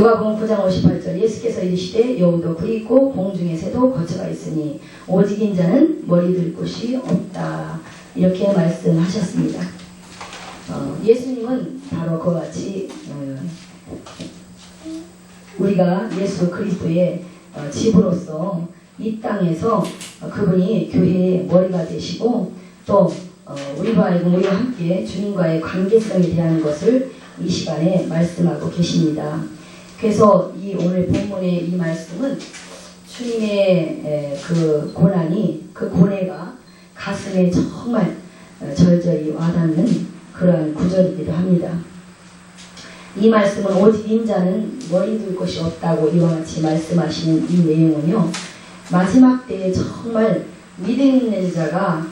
누가복음 9장 58절 예수께서 이르시되 여우도 굴 있고 공중의 새도 거처가 있으니 오직 인자는 머리 둘 곳이 없다. 이렇게 말씀하셨습니다. 예수님은 바로 그와 같이 우리가 예수 그리스도의 집으로서 이 땅에서 그분이 교회의 머리가 되시고 또 우리와 하여금 우리와 함께 주님과의 관계성에 대한 것을 이 시간에 말씀하고 계십니다. 그래서 이 오늘 본문의 이 말씀은 주님의 그 고난이 그 고뇌가 가슴에 정말 절절히 와닿는 그러한 구절이기도 합니다. 이 말씀은 오직 인자는 머리 둘 곳이 없다고 이와 같이 말씀하시는 이 내용은요. 마지막 때에 정말 믿음 있는 자가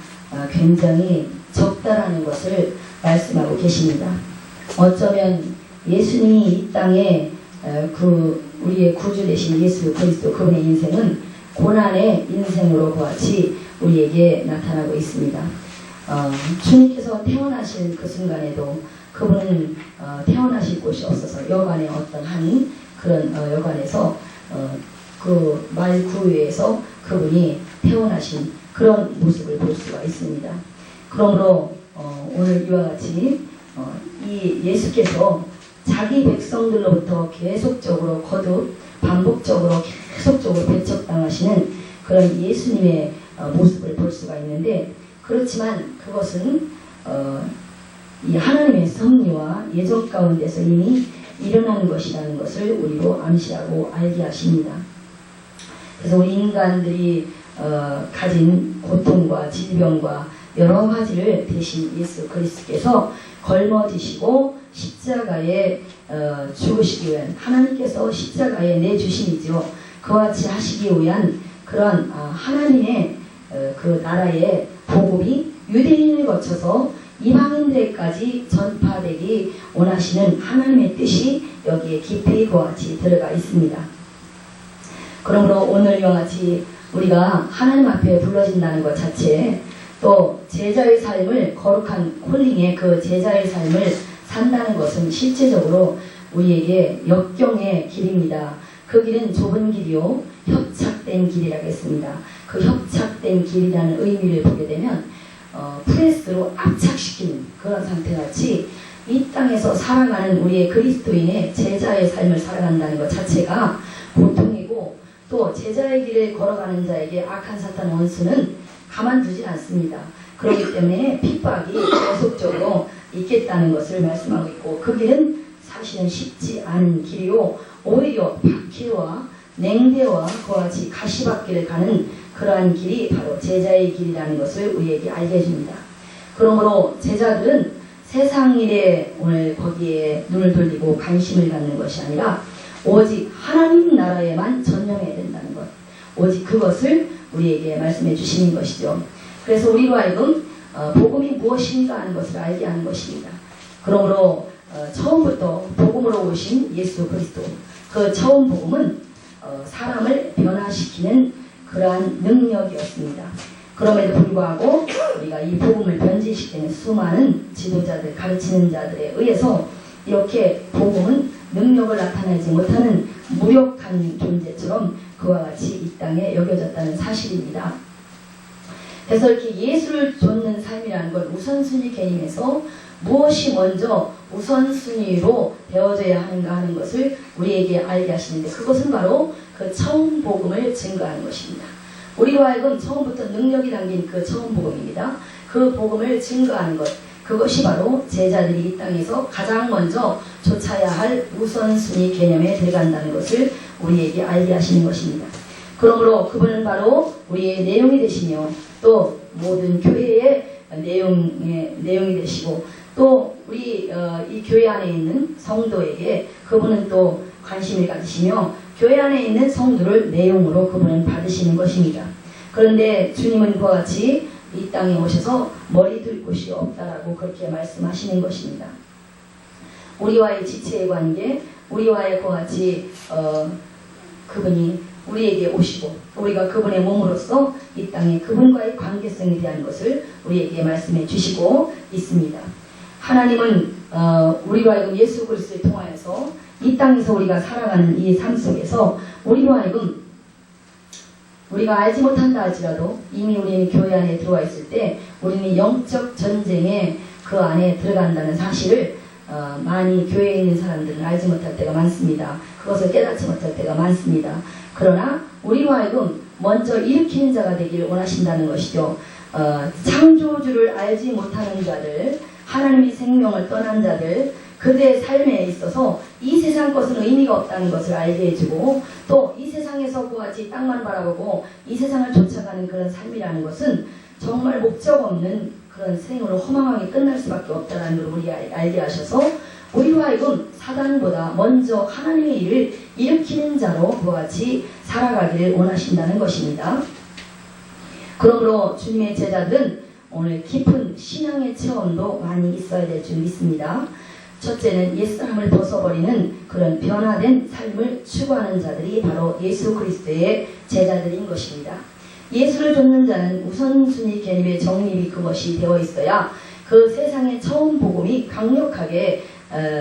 굉장히 적다라는 것을 말씀하고 계십니다. 어쩌면 예수님이 이 땅에 우리의 구주 되신 예수 그리스도 그분의 인생은 고난의 인생으로 같이 우리에게 나타나고 있습니다. 주님께서 태어나신 그 순간에도 그분은 태어나실 곳이 없어서 여관의 어떤 한 그런 여관에서 그 말구유에서 그분이 태어나신 그런 모습을 볼 수가 있습니다. 그러므로 오늘 이와 같이 이 예수께서 자기 백성들로부터 계속적으로 거듭 반복적으로 계속적으로 배척당하시는 그런 예수님의 모습을 볼 수가 있는데 그렇지만 그것은 이 하나님의 섭리와 예정 가운데서 이미 일어나는 것이라는 것을 우리로 암시하고 알게 하십니다. 그래서 우리 인간들이 가진 고통과 질병과 여러 가지를 대신 예수 그리스도께서 걸머지시고 십자가에 죽으시기 위한 하나님께서 십자가에 내주심이죠. 그와 같이 하시기 위한 그런 하나님의 그 나라의 복음이 유대인을 거쳐서 이방인들에까지 전파되기 원하시는 하나님의 뜻이 여기에 깊이 그와 같이 들어가 있습니다. 그러므로 오늘 이와 같이 우리가 하나님 앞에 불러진다는 것 자체에 또 제자의 삶을 거룩한 콜링의 그 제자의 삶을 산다는 것은 실제적으로 우리에게 역경의 길입니다. 그 길은 좁은 길이요 협착된 길이라고 했습니다. 그 협착된 길이라는 의미를 보게 되면 프레스로 압착시키는 그런 상태같이 이 땅에서 살아가는 우리의 그리스도인의 제자의 삶을 살아간다는 것 자체가 보통이고 또 제자의 길을 걸어가는 자에게 악한 사탄 원수는 가만두지 않습니다. 그렇기 때문에 핍박이 계속적으로 있겠다는 것을 말씀하고 있고 그 길은 사실은 쉽지 않은 길이요 오히려 박해와 냉대와 그와 같이 가시밭길을 가는 그러한 길이 바로 제자의 길이라는 것을 우리에게 알게 해줍니다. 그러므로 제자들은 세상 일에 오늘 거기에 눈을 돌리고 관심을 갖는 것이 아니라 오직 하나님 나라에만 전념해야 된다는 것. 오직 그것을 우리에게 말씀해 주시는 것이죠. 그래서 우리로 하여금 복음이 무엇인가 하는 것을 알게 하는 것입니다. 그러므로 처음부터 복음으로 오신 예수 그리스도 그 처음 복음은 사람을 변화시키는 그러한 능력이었습니다. 그럼에도 불구하고 우리가 이 복음을 변질시키는 수많은 지도자들 가르치는 자들에 의해서 이렇게 복음은 능력을 나타내지 못하는 무력한 존재처럼 그와 같이 이 땅에 여겨졌다는 사실입니다. 그래서 이렇게 예수를 좇는 삶이라는 건 우선순위 개념에서 무엇이 먼저 우선순위로 되어져야 하는가 하는 것을 우리에게 알게 하시는데 그것은 바로 그 처음 복음을 증거하는 것입니다. 우리로 하여금 처음부터 능력이 담긴 그 처음 복음입니다. 그 복음을 증거하는 것 그것이 바로 제자들이 이 땅에서 가장 먼저 좇아야 할 우선순위 개념에 들어간다는 것을 우리에게 알게 하시는 것입니다. 그러므로 그분은 바로 우리의 내용이 되시며 또 모든 교회의 내용이 되시고 또 우리 이 교회 안에 있는 성도에게 그분은 또 관심을 가지시며 교회 안에 있는 성도를 내용으로 그분은 받으시는 것입니다. 그런데 주님은 그와 같이 이 땅에 오셔서 머리 둘 곳이 없다라고 그렇게 말씀하시는 것입니다. 우리와의 지체의 관계, 우리와의 그와 같이 그분이 우리에게 오시고 우리가 그분의 몸으로서 이 땅에 그분과의 관계성에 대한 것을 우리에게 말씀해 주시고 있습니다. 하나님은 우리로 하여금 예수 그리스도를 통하여서 이 땅에서 우리가 살아가는 이 삶 속에서 우리로 하여금 우리가 알지 못한다 할지라도 이미 우리는 교회 안에 들어와 있을 때 우리는 영적 전쟁에 그 안에 들어간다는 사실을 많이 교회에 있는 사람들은 알지 못할 때가 많습니다. 그것을 깨닫지 못할 때가 많습니다. 그러나 우리로 하여금 먼저 일으키는 자가 되기를 원하신다는 것이죠. 창조주를 알지 못하는 자들, 하나님의 생명을 떠난 자들, 그들의 삶에 있어서 이 세상 것은 의미가 없다는 것을 알게 해주고 또 이 세상에서 그와 같이 땅만 바라보고 이 세상을 쫓아가는 그런 삶이라는 것은 정말 목적 없는 그런 생으로 허망하게 끝날 수밖에 없다는 걸 우리 알게 하셔서 우리로 하여금 사단보다 먼저 하나님의 일을 일으키는 자로 그와 같이 살아가기를 원하신다는 것입니다. 그러므로 주님의 제자들은 오늘 깊은 신앙의 체험도 많이 있어야 될 줄 믿습니다. 첫째는 옛사람을 벗어버리는 그런 변화된 삶을 추구하는 자들이 바로 예수 그리스도의 제자들인 것입니다. 예수를 좇는 자는 우선순위 개념의 정립이 그것이 되어 있어야 그 세상의 처음 복음이 강력하게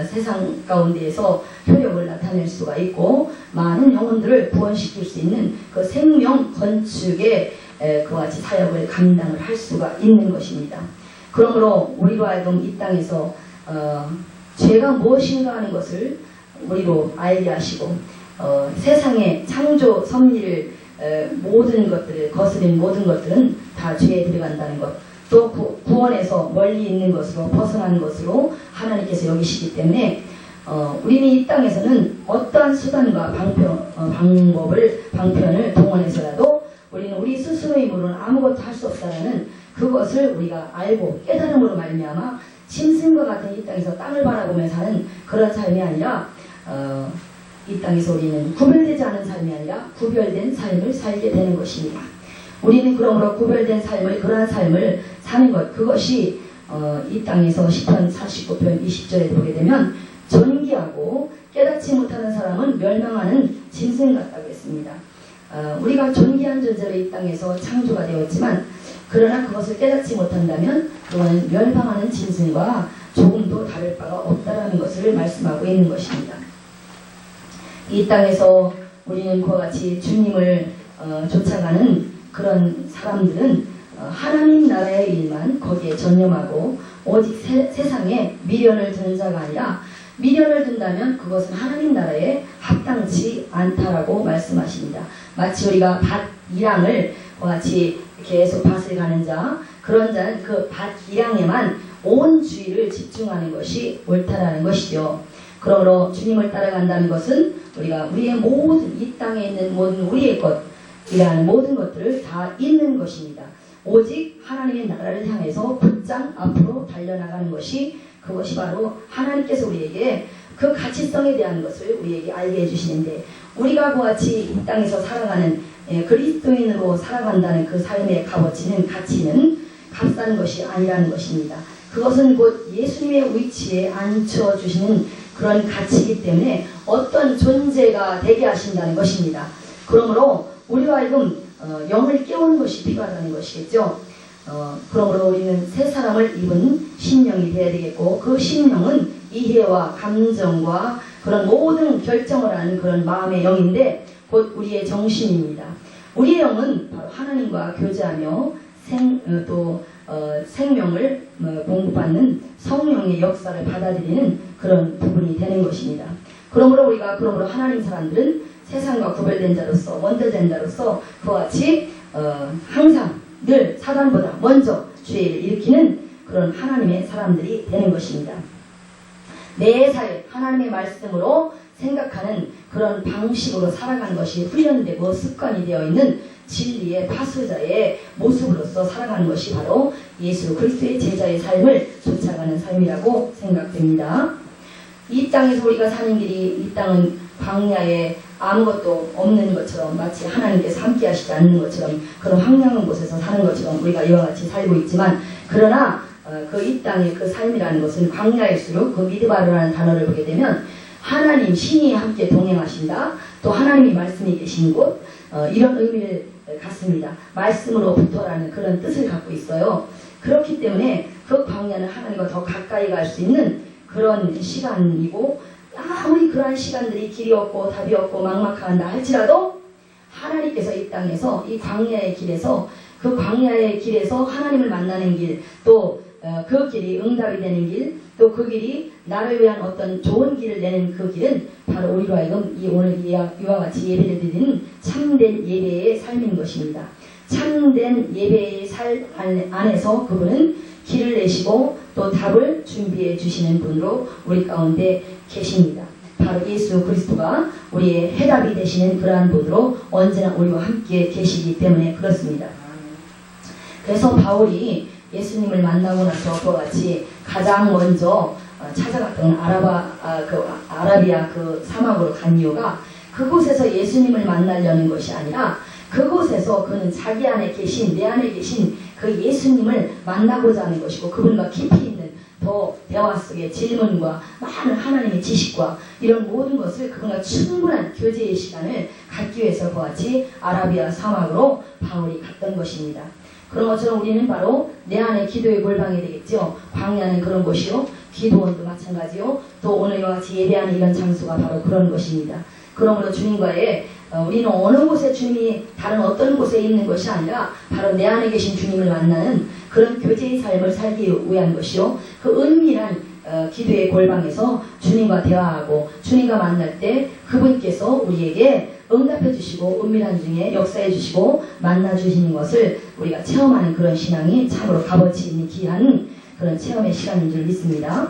세상 가운데에서 효력을 나타낼 수가 있고 많은 영혼들을 구원시킬 수 있는 그 생명 건축의 그와 같이 사역을 감당을 할 수가 있는 것입니다. 그러므로 우리로 하여금 이 땅에서 죄가 무엇인가 하는 것을 우리로 알게 하시고 세상의 창조 섭리를 모든 것들을 거스린 모든 것들은 다 죄에 들어간다는 것, 또 구원에서 멀리 있는 것으로 벗어난 것으로 하나님께서 여기시기 때문에 우리는 이 땅에서는 어떠한 수단과 방편을 동원해서라도 우리는 우리 스스로의 힘으로는 아무것도 할 수 없다는 그것을 우리가 알고 깨달음으로 말미암아 짐승과 같은 이 땅에서 땅을 바라보며 사는 그런 삶이 아니라 이 땅에서 우리는 구별되지 않은 삶이 아니라 구별된 삶을 살게 되는 것입니다. 우리는 그러므로 구별된 삶을 그러한 삶을 사는 것 그것이 이 땅에서 시편 49편 20절에 보게 되면 존귀하고 깨닫지 못하는 사람은 멸망하는 짐승 같다고 했습니다. 우리가 존귀한 존재로 이 땅에서 창조가 되었지만 그러나 그것을 깨닫지 못한다면 그것은 멸망하는 짐승과 조금도 다를 바가 없다라는 것을 말씀하고 있는 것입니다. 이 땅에서 우리는 그와 같이 주님을 쫓아가는 그런 사람들은 하나님 나라의 일만 거기에 전념하고 오직 세상에 미련을 두는 자가 아니라 미련을 둔다면 그것은 하나님 나라에 합당치 않다라고 말씀하십니다. 마치 우리가 밭 이랑을 같이 계속 밭을 가는 자, 그런 자는 그 밭 이랑에만 온 주의를 집중하는 것이 옳다라는 것이죠. 그러므로 주님을 따라간다는 것은 우리가 우리의 모든 이 땅에 있는 모든 우리의 것이라는 모든 것들을 다 잃는 것입니다. 오직 하나님의 나라를 향해서 곧장 앞으로 달려나가는 것이 그것이 바로 하나님께서 우리에게 그 가치성에 대한 것을 우리에게 알게 해주시는데 우리가 그같이 이 땅에서 살아가는 그리스도인으로 살아간다는 그 삶의 값어치는 가치는 값싼 것이 아니라는 것입니다. 그것은 곧 예수님의 위치에 앉혀주시는 그런 가치이기 때문에 어떤 존재가 되게 하신다는 것입니다. 그러므로 우리와 하여금 영을 깨우는 것이 필요하다는 것이겠죠. 그러므로 우리는 새 사람을 입은 심령이 되어야 되겠고 그 심령은 이해와 감정과 그런 모든 결정을 하는 그런 마음의 영인데 곧 우리의 정신입니다. 우리의 영은 바로 하나님과 교제하며 생명을 공급받는 성령의 역사를 받아들이는 그런 부분이 되는 것입니다. 그러므로 우리가 하나님 사람들은 세상과 구별된 자로서 원대된 자로서 그와 같이 항상 늘 사단보다 먼저 죄를 일으키는 그런 하나님의 사람들이 되는 것입니다. 매사에 하나님의 말씀으로 생각하는 그런 방식으로 살아가는 것이 훈련되고 습관이 되어 있는 진리의 파수자의 모습으로서 살아가는 것이 바로 예수 그리스도의 제자의 삶을 쫓아가는 삶이라고 생각됩니다. 이 땅에서 우리가 사는 길이 이 땅은 광야에 아무것도 없는 것처럼 마치 하나님께서 함께 하시지 않는 것처럼 그런 황량한 곳에서 사는 것처럼 우리가 이와 같이 살고 있지만 그러나 그 이 땅의 그 삶이라는 것은 광야일수록 그 미드바르라는 단어를 보게 되면 하나님 신이 함께 동행하신다. 또 하나님이 말씀이 계신 곳 이런 의미를 갖습니다. 말씀으로부터라는 그런 뜻을 갖고 있어요. 그렇기 때문에 그 광야는 하나님과 더 가까이 갈 수 있는 그런 시간이고 아무리 그러한 시간들이 길이 없고 답이 없고 막막한다 할지라도 하나님께서 이 땅에서 이 광야의 길에서 그 광야의 길에서 하나님을 만나는 길, 또 그 길이 응답이 되는 길, 또 그 길이 나를 위한 어떤 좋은 길을 내는 그 길은 바로 우리로 하여금 오늘 이와 같이 예배를 드리는 참된 예배의 삶인 것입니다. 참된 예배의 삶 안에서 그분은 길을 내시고 또 답을 준비해 주시는 분으로 우리 가운데 계십니다. 바로 예수 그리스도가 우리의 해답이 되시는 그러한 분으로 언제나 우리와 함께 계시기 때문에 그렇습니다. 그래서 바울이 예수님을 만나고 나서 그와 같이 가장 먼저 찾아갔던 아라비아 그 사막으로 간 이유가 그곳에서 예수님을 만나려는 것이 아니라 그곳에서 그는 자기 안에 계신, 내 안에 계신 그 예수님을 만나고자 하는 것이고 그분과 깊이 있는 더 대화 속의 질문과 많은 하나님의 지식과 이런 모든 것을 그분과 충분한 교제의 시간을 갖기 위해서 그와 같이 아라비아 사막으로 바울이 갔던 것입니다. 그런 것처럼 우리는 바로 내 안에 기도의 골방이 되겠죠. 광야는 그런 곳이요. 기도원도 마찬가지요. 또 오늘 이와 같이 예배하는 이런 장소가 바로 그런 것입니다. 그러므로 주님과의 우리는 어느 곳에 주님이 다른 어떤 곳에 있는 것이 아니라 바로 내 안에 계신 주님을 만나는 그런 교제의 삶을 살기 위한 것이요. 그 은밀한 기도의 골방에서 주님과 대화하고 주님과 만날 때 그분께서 우리에게 응답해 주시고 은밀한 중에 역사해 주시고 만나 주시는 것을 우리가 체험하는 그런 신앙이 참으로 값어치 있는 귀한 그런 체험의 시간인 줄 믿습니다.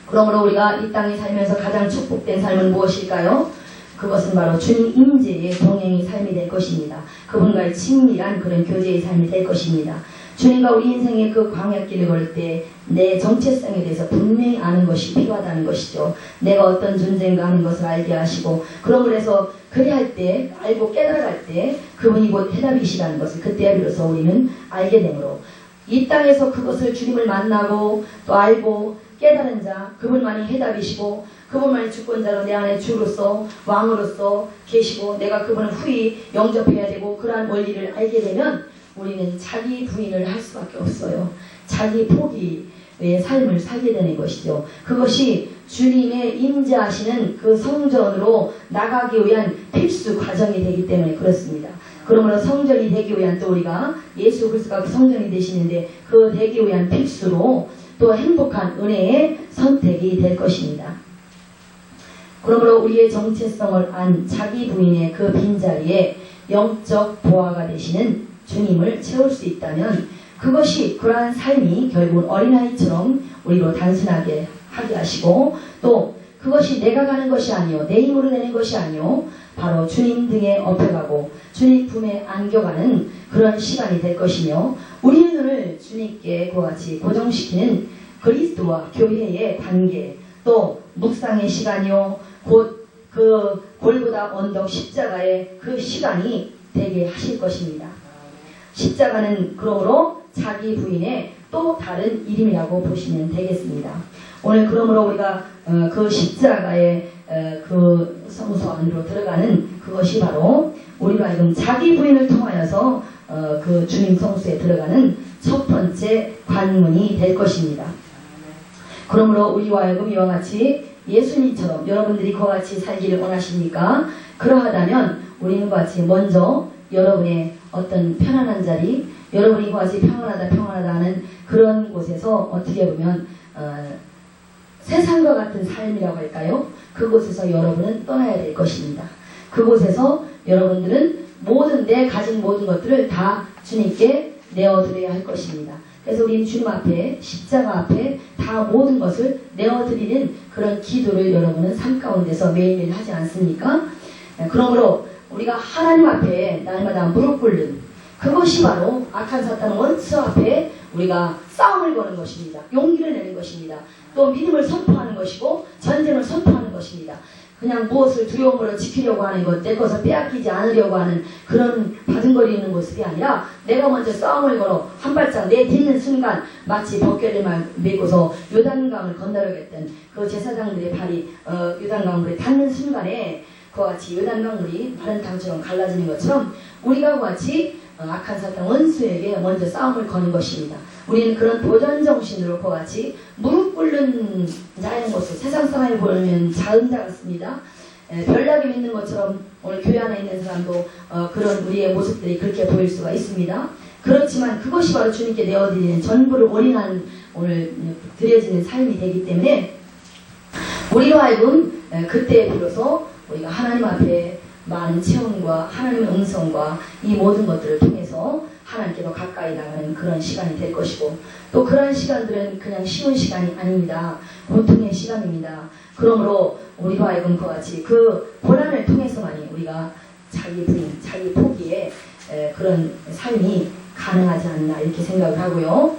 그러므로 우리가 이 땅에 살면서 가장 축복된 삶은 무엇일까요? 그것은 바로 주님 임재의 동행의 삶이 될 것입니다. 그분과의 친밀한 그런 교제의 삶이 될 것입니다. 주님과 우리 인생의 그 광야길을 걸을 때 내 정체성에 대해서 분명히 아는 것이 필요하다는 것이죠. 내가 어떤 존재인가 하는 것을 알게 하시고 그러므로 해서 그리할 때 알고 깨달아갈 때 그분이 곧 해답이시라는 것을 그때 비로소 우리는 알게 되므로 이 땅에서 그것을 주님을 만나고 또 알고 깨달은 자 그분만이 해답이시고 그분만이 주권자로 내 안에 주로서 왕으로서 계시고 내가 그분을 후히 영접해야 되고 그러한 원리를 알게 되면 우리는 자기 부인을 할 수밖에 없어요. 자기 포기의 삶을 살게 되는 것이죠. 그것이 주님의 임재하시는 그 성전으로 나가기 위한 필수 과정이 되기 때문에 그렇습니다. 그러므로 성전이 되기 위한 또 우리가 예수 그리스도가 그 성전이 되시는데 그 되기 위한 필수로 또 행복한 은혜의 선택이 될 것입니다. 그러므로 우리의 정체성을 안 자기 부인의 그 빈자리에 영적 보화가 되시는 주님을 채울 수 있다면 그것이 그러한 삶이 결국은 어린아이처럼 우리로 단순하게 하게 하시고 또 그것이 내가 가는 것이 아니요 내 힘으로 내는 것이 아니요 바로 주님 등에 업혀가고 주님 품에 안겨가는 그런 시간이 될 것이며 우리의 눈을 주님께 그와 같이 고정시키는 그리스도와 교회의 관계 또 묵상의 시간이요 곧 그 골고다 언덕 십자가의 그 시간이 되게 하실 것입니다. 십자가는 그러므로 자기 부인의 또 다른 이름이라고 보시면 되겠습니다. 오늘 그러므로 우리가 그 십자가의 그 성소 안으로 들어가는 그것이 바로 우리로 하여금 자기 부인을 통하여서 그 주님 성소에 들어가는 첫 번째 관문이 될 것입니다. 그러므로 우리와 하여금 이와 같이 예수님처럼 여러분들이 그와 같이 살기를 원하십니까? 그러하다면 우리는 그와 같이 먼저 여러분의 어떤 편안한 자리, 여러분이 그와 같이 평안하다 하는 그런 곳에서 어떻게 보면 세상과 같은 삶이라고 할까요? 그곳에서 여러분은 떠나야 될 것입니다. 그곳에서 여러분들은 내 가진 모든 것들을 다 주님께 내어드려야 할 것입니다. 그래서 우리는 주님 앞에 십자가 앞에 다 모든 것을 내어드리는 그런 기도를 여러분은 삶 가운데서 매일매일 하지 않습니까? 그러므로 우리가 하나님 앞에 날마다 무릎 꿇는 그것이 바로 악한 사탄 원수 앞에 우리가 싸움을 거는 것입니다. 용기를 내는 것입니다. 또 믿음을 선포하는 것이고 전쟁을 선포하는 것입니다. 그냥 무엇을 두려움으로 지키려고 하는 것, 내 것을 빼앗기지 않으려고 하는 그런 바둥거리는 모습이 아니라 내가 먼저 싸움을 걸어 한 발짝 내딛는 순간 마치 벗개를 메고서 요단강을 건너려겠던 그 제사장들의 발이 요단강물에 닿는 순간에 그와 같이 요단강물이 마른 땅처럼 갈라지는 것처럼 우리가 그와 같이 악한 사탄 원수에게 먼저 싸움을 거는 것입니다. 우리는 그런 도전정신으로 그와 같이 무릎 꿇는 자의 모습, 세상 사람이 보면 작은 자 같습니다. 별나게 믿는 것처럼 오늘 교회 안에 있는 사람도 그런 우리의 모습들이 그렇게 보일 수가 있습니다. 그렇지만 그것이 바로 주님께 내어드리는 전부를 올인한 오늘 드려지는 삶이 되기 때문에 우리로 하여금 그때 비로소 우리가 하나님 앞에 많은 체험과 하나님의 음성과 이 모든 것들을 통해서 하나님께 더 가까이 나가는 그런 시간이 될 것이고, 또 그런 시간들은 그냥 쉬운 시간이 아닙니다. 고통의 시간입니다. 그러므로 우리로 하여금 그와 같이 그 고난을 통해서만이 우리가 자기 부인, 자기 포기에 그런 삶이 가능하지 않나 이렇게 생각을 하고요.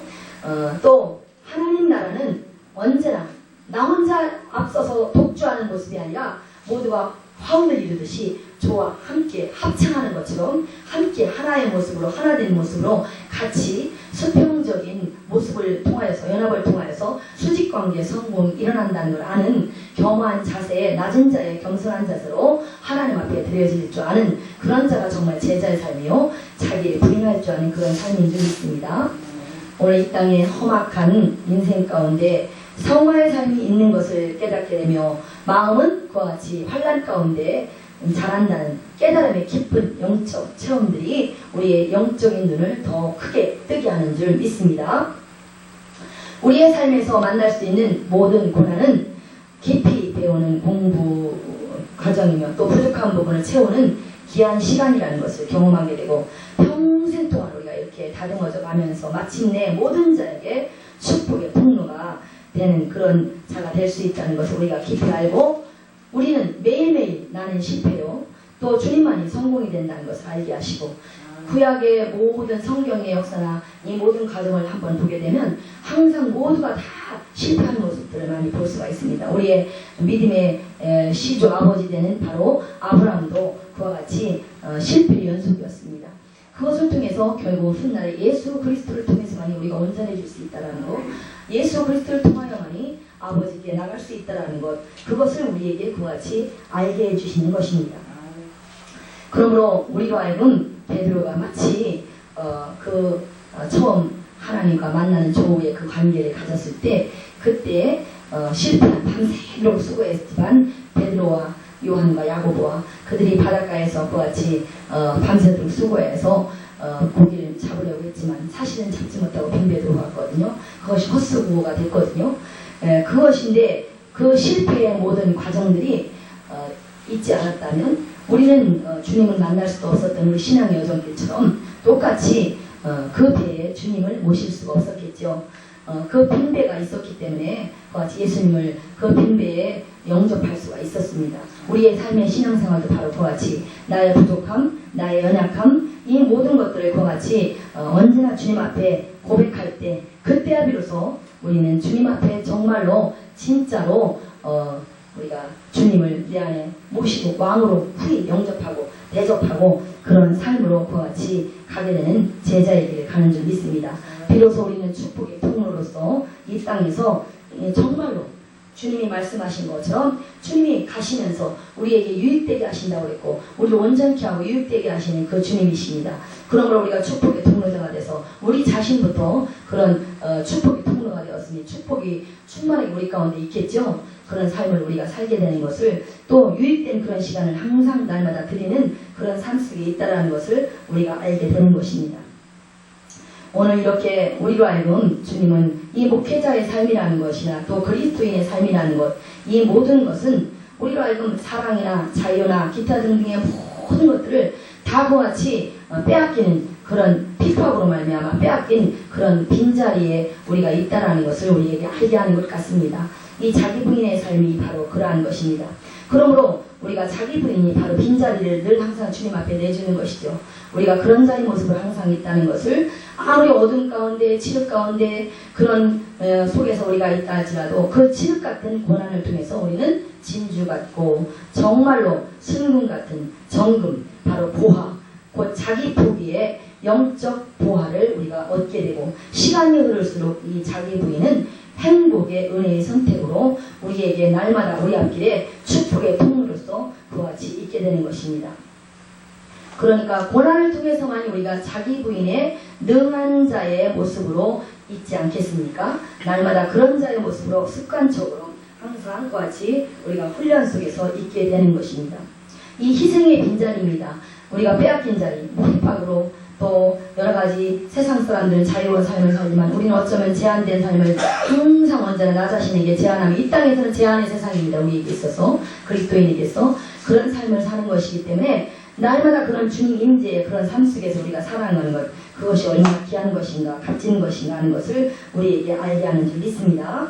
또 하나님 나라는 언제나 나 혼자 앞서서 독주하는 모습이 아니라 모두가 화음을 이루듯이 저와 함께 합창하는 것처럼 함께 하나의 모습으로, 하나된 모습으로 같이 수평적인 모습을 통하여서, 연합을 통하여서 수직관계 성공이 일어난다는 걸 아는 겸허한 자세에, 낮은 자의 겸손한 자세로 하나님 앞에 드려질 줄 아는 그런 자가 정말 제자의 삶이요, 자기를 부인할 줄 아는 그런 삶인 줄 믿습니다. 오늘 이 땅의 험악한 인생 가운데 성화의 삶이 있는 것을 깨닫게 되며 마음은 그와 같이 환난 가운데 자란다는 깨달음의 깊은 영적 체험들이 우리의 영적인 눈을 더 크게 뜨게 하는 줄 믿습니다. 우리의 삶에서 만날 수 있는 모든 고난은 깊이 배우는 공부 과정이며 또 부족한 부분을 채우는 귀한 시간이라는 것을 경험하게 되고, 평생 동안 우리가 이렇게 다듬어져 가면서 마침내 모든 자에게 축복의 통로가 되는 그런 자가 될 수 있다는 것을 우리가 깊이 알고, 우리는 매일매일 나는 실패요, 또 주님만이 성공이 된다는 것을 알게 하시고, 구약의 모든 성경의 역사나 이 모든 과정을 한번 보게 되면 항상 모두가 다 실패한 모습들을 많이 볼 수가 있습니다. 우리의 믿음의 시조 아버지 되는 바로 아브라함도 그와 같이 실패의 연속이었습니다. 그것을 통해서 결국 훗날에 예수 그리스도를 통해서만이 우리가 온전해질 수 있다는 것, 예수 그리스도를 통하여만이 아버지께 나갈 수 있다는 것, 그것을 우리에게 그와 같이 알게 해주시는 것입니다. 그러므로 우리로 하여금 베드로가 마치 처음 하나님과 만나는 조우의 그 관계를 가졌을 때, 그때 실패한 밤새도록 수고했지만 베드로와 요한과 야고보와 그들이 바닷가에서 그와 같이 밤새도록 수고해서 고기를 잡으려고 했지만 사실은 잡지 못하고 빙배 들어갔거든요. 그것이 헛수고가 됐거든요. 그것인데 그 실패의 모든 과정들이 있지 않았다면 우리는 주님을 만날 수도 없었던 우리 신앙의 여정길처럼 똑같이 그 배에 주님을 모실 수가 없었겠죠. 그 빈배가 있었기 때문에 같이 예수님을 그 빈배에 영접할 수가 있었습니다. 우리의 삶의 신앙생활도 바로 그와 같이 나의 부족함, 나의 연약함, 이 모든 것들을 그와 같이 언제나 주님 앞에 고백할 때, 그때야 비로소 우리는 주님 앞에 정말로 진짜로 우리가 주님을 내 안에 모시고 왕으로 후히 영접하고 대접하고 그런 삶으로 그와 같이 가게 되는 제자의 길을 가는 줄 믿습니다. 비로소 우리는 축복의 통로로서 이 땅에서 정말로 주님이 말씀하신 것처럼 주님이 가시면서 우리에게 유익되게 하신다고 했고, 우리를 온전케 하고 유익되게 하시는 그 주님이십니다. 그러므로 우리가 축복의 통로자가 돼서 우리 자신부터 그런 축복의 통로가 되었으니 축복이 충만하게 우리 가운데 있겠죠. 그런 삶을 우리가 살게 되는 것을, 또 유익된 그런 시간을 항상 날마다 드리는 그런 삶 속에 있다는 것을 우리가 알게 되는 것입니다. 오늘 이렇게 우리로 하여금 주님은 이 목회자의 삶이라는 것이나 또 그리스도인의 삶이라는 것, 이 모든 것은 우리로 하여금 사랑이나 자유나 기타 등등의 모든 것들을 다 그와 같이 빼앗기는 그런 핍박으로 말미암아 빼앗긴 그런 빈자리에 우리가 있다라는 것을 우리에게 알게 하는 것 같습니다. 이 자기 부인의 삶이 바로 그러한 것입니다. 그러므로 우리가 자기 부인이 바로 빈자리를 늘 항상 주님 앞에 내주는 것이죠. 우리가 그런 자의 모습을 항상 있다는 것을, 아무리 어둠 가운데 칠흑 가운데 그런 속에서 우리가 있다 할지라도 그 칠흑 같은 고난을 통해서 우리는 진주 같고 정말로 승금 같은 정금, 바로 보화, 곧 자기 포기의 영적 보화를 우리가 얻게 되고, 시간이 흐를수록 이 자기 부인은 행복의 은혜의 선택으로 우리에게 날마다 우리 앞길에 축복의 통로로서 그와 같이 있게 되는 것입니다. 그러니까 고난을 통해서만 우리가 자기 부인의 능한 자의 모습으로 있지 않겠습니까? 날마다 그런 자의 모습으로 습관적으로 항상 그와 같이 우리가 훈련 속에서 있게 되는 것입니다. 이 희생의 빈자리입니다. 우리가 빼앗긴 자리, 핍박으로 또 여러가지 세상 사람들은 자유로운 삶을 살지만 우리는 어쩌면 제한된 삶을 항상 언제나 나 자신에게 제한하며 이 땅에서는 제한의 세상입니다. 우리에게 있어서 그리스도인에게서 그런 삶을 사는 것이기 때문에 날마다 그런 주님 임재의 그런 삶 속에서 우리가 살아가는 것, 그것이 얼마나 귀한 것인가 값진 것인가 하는 것을 우리에게 알게 하는 줄 믿습니다.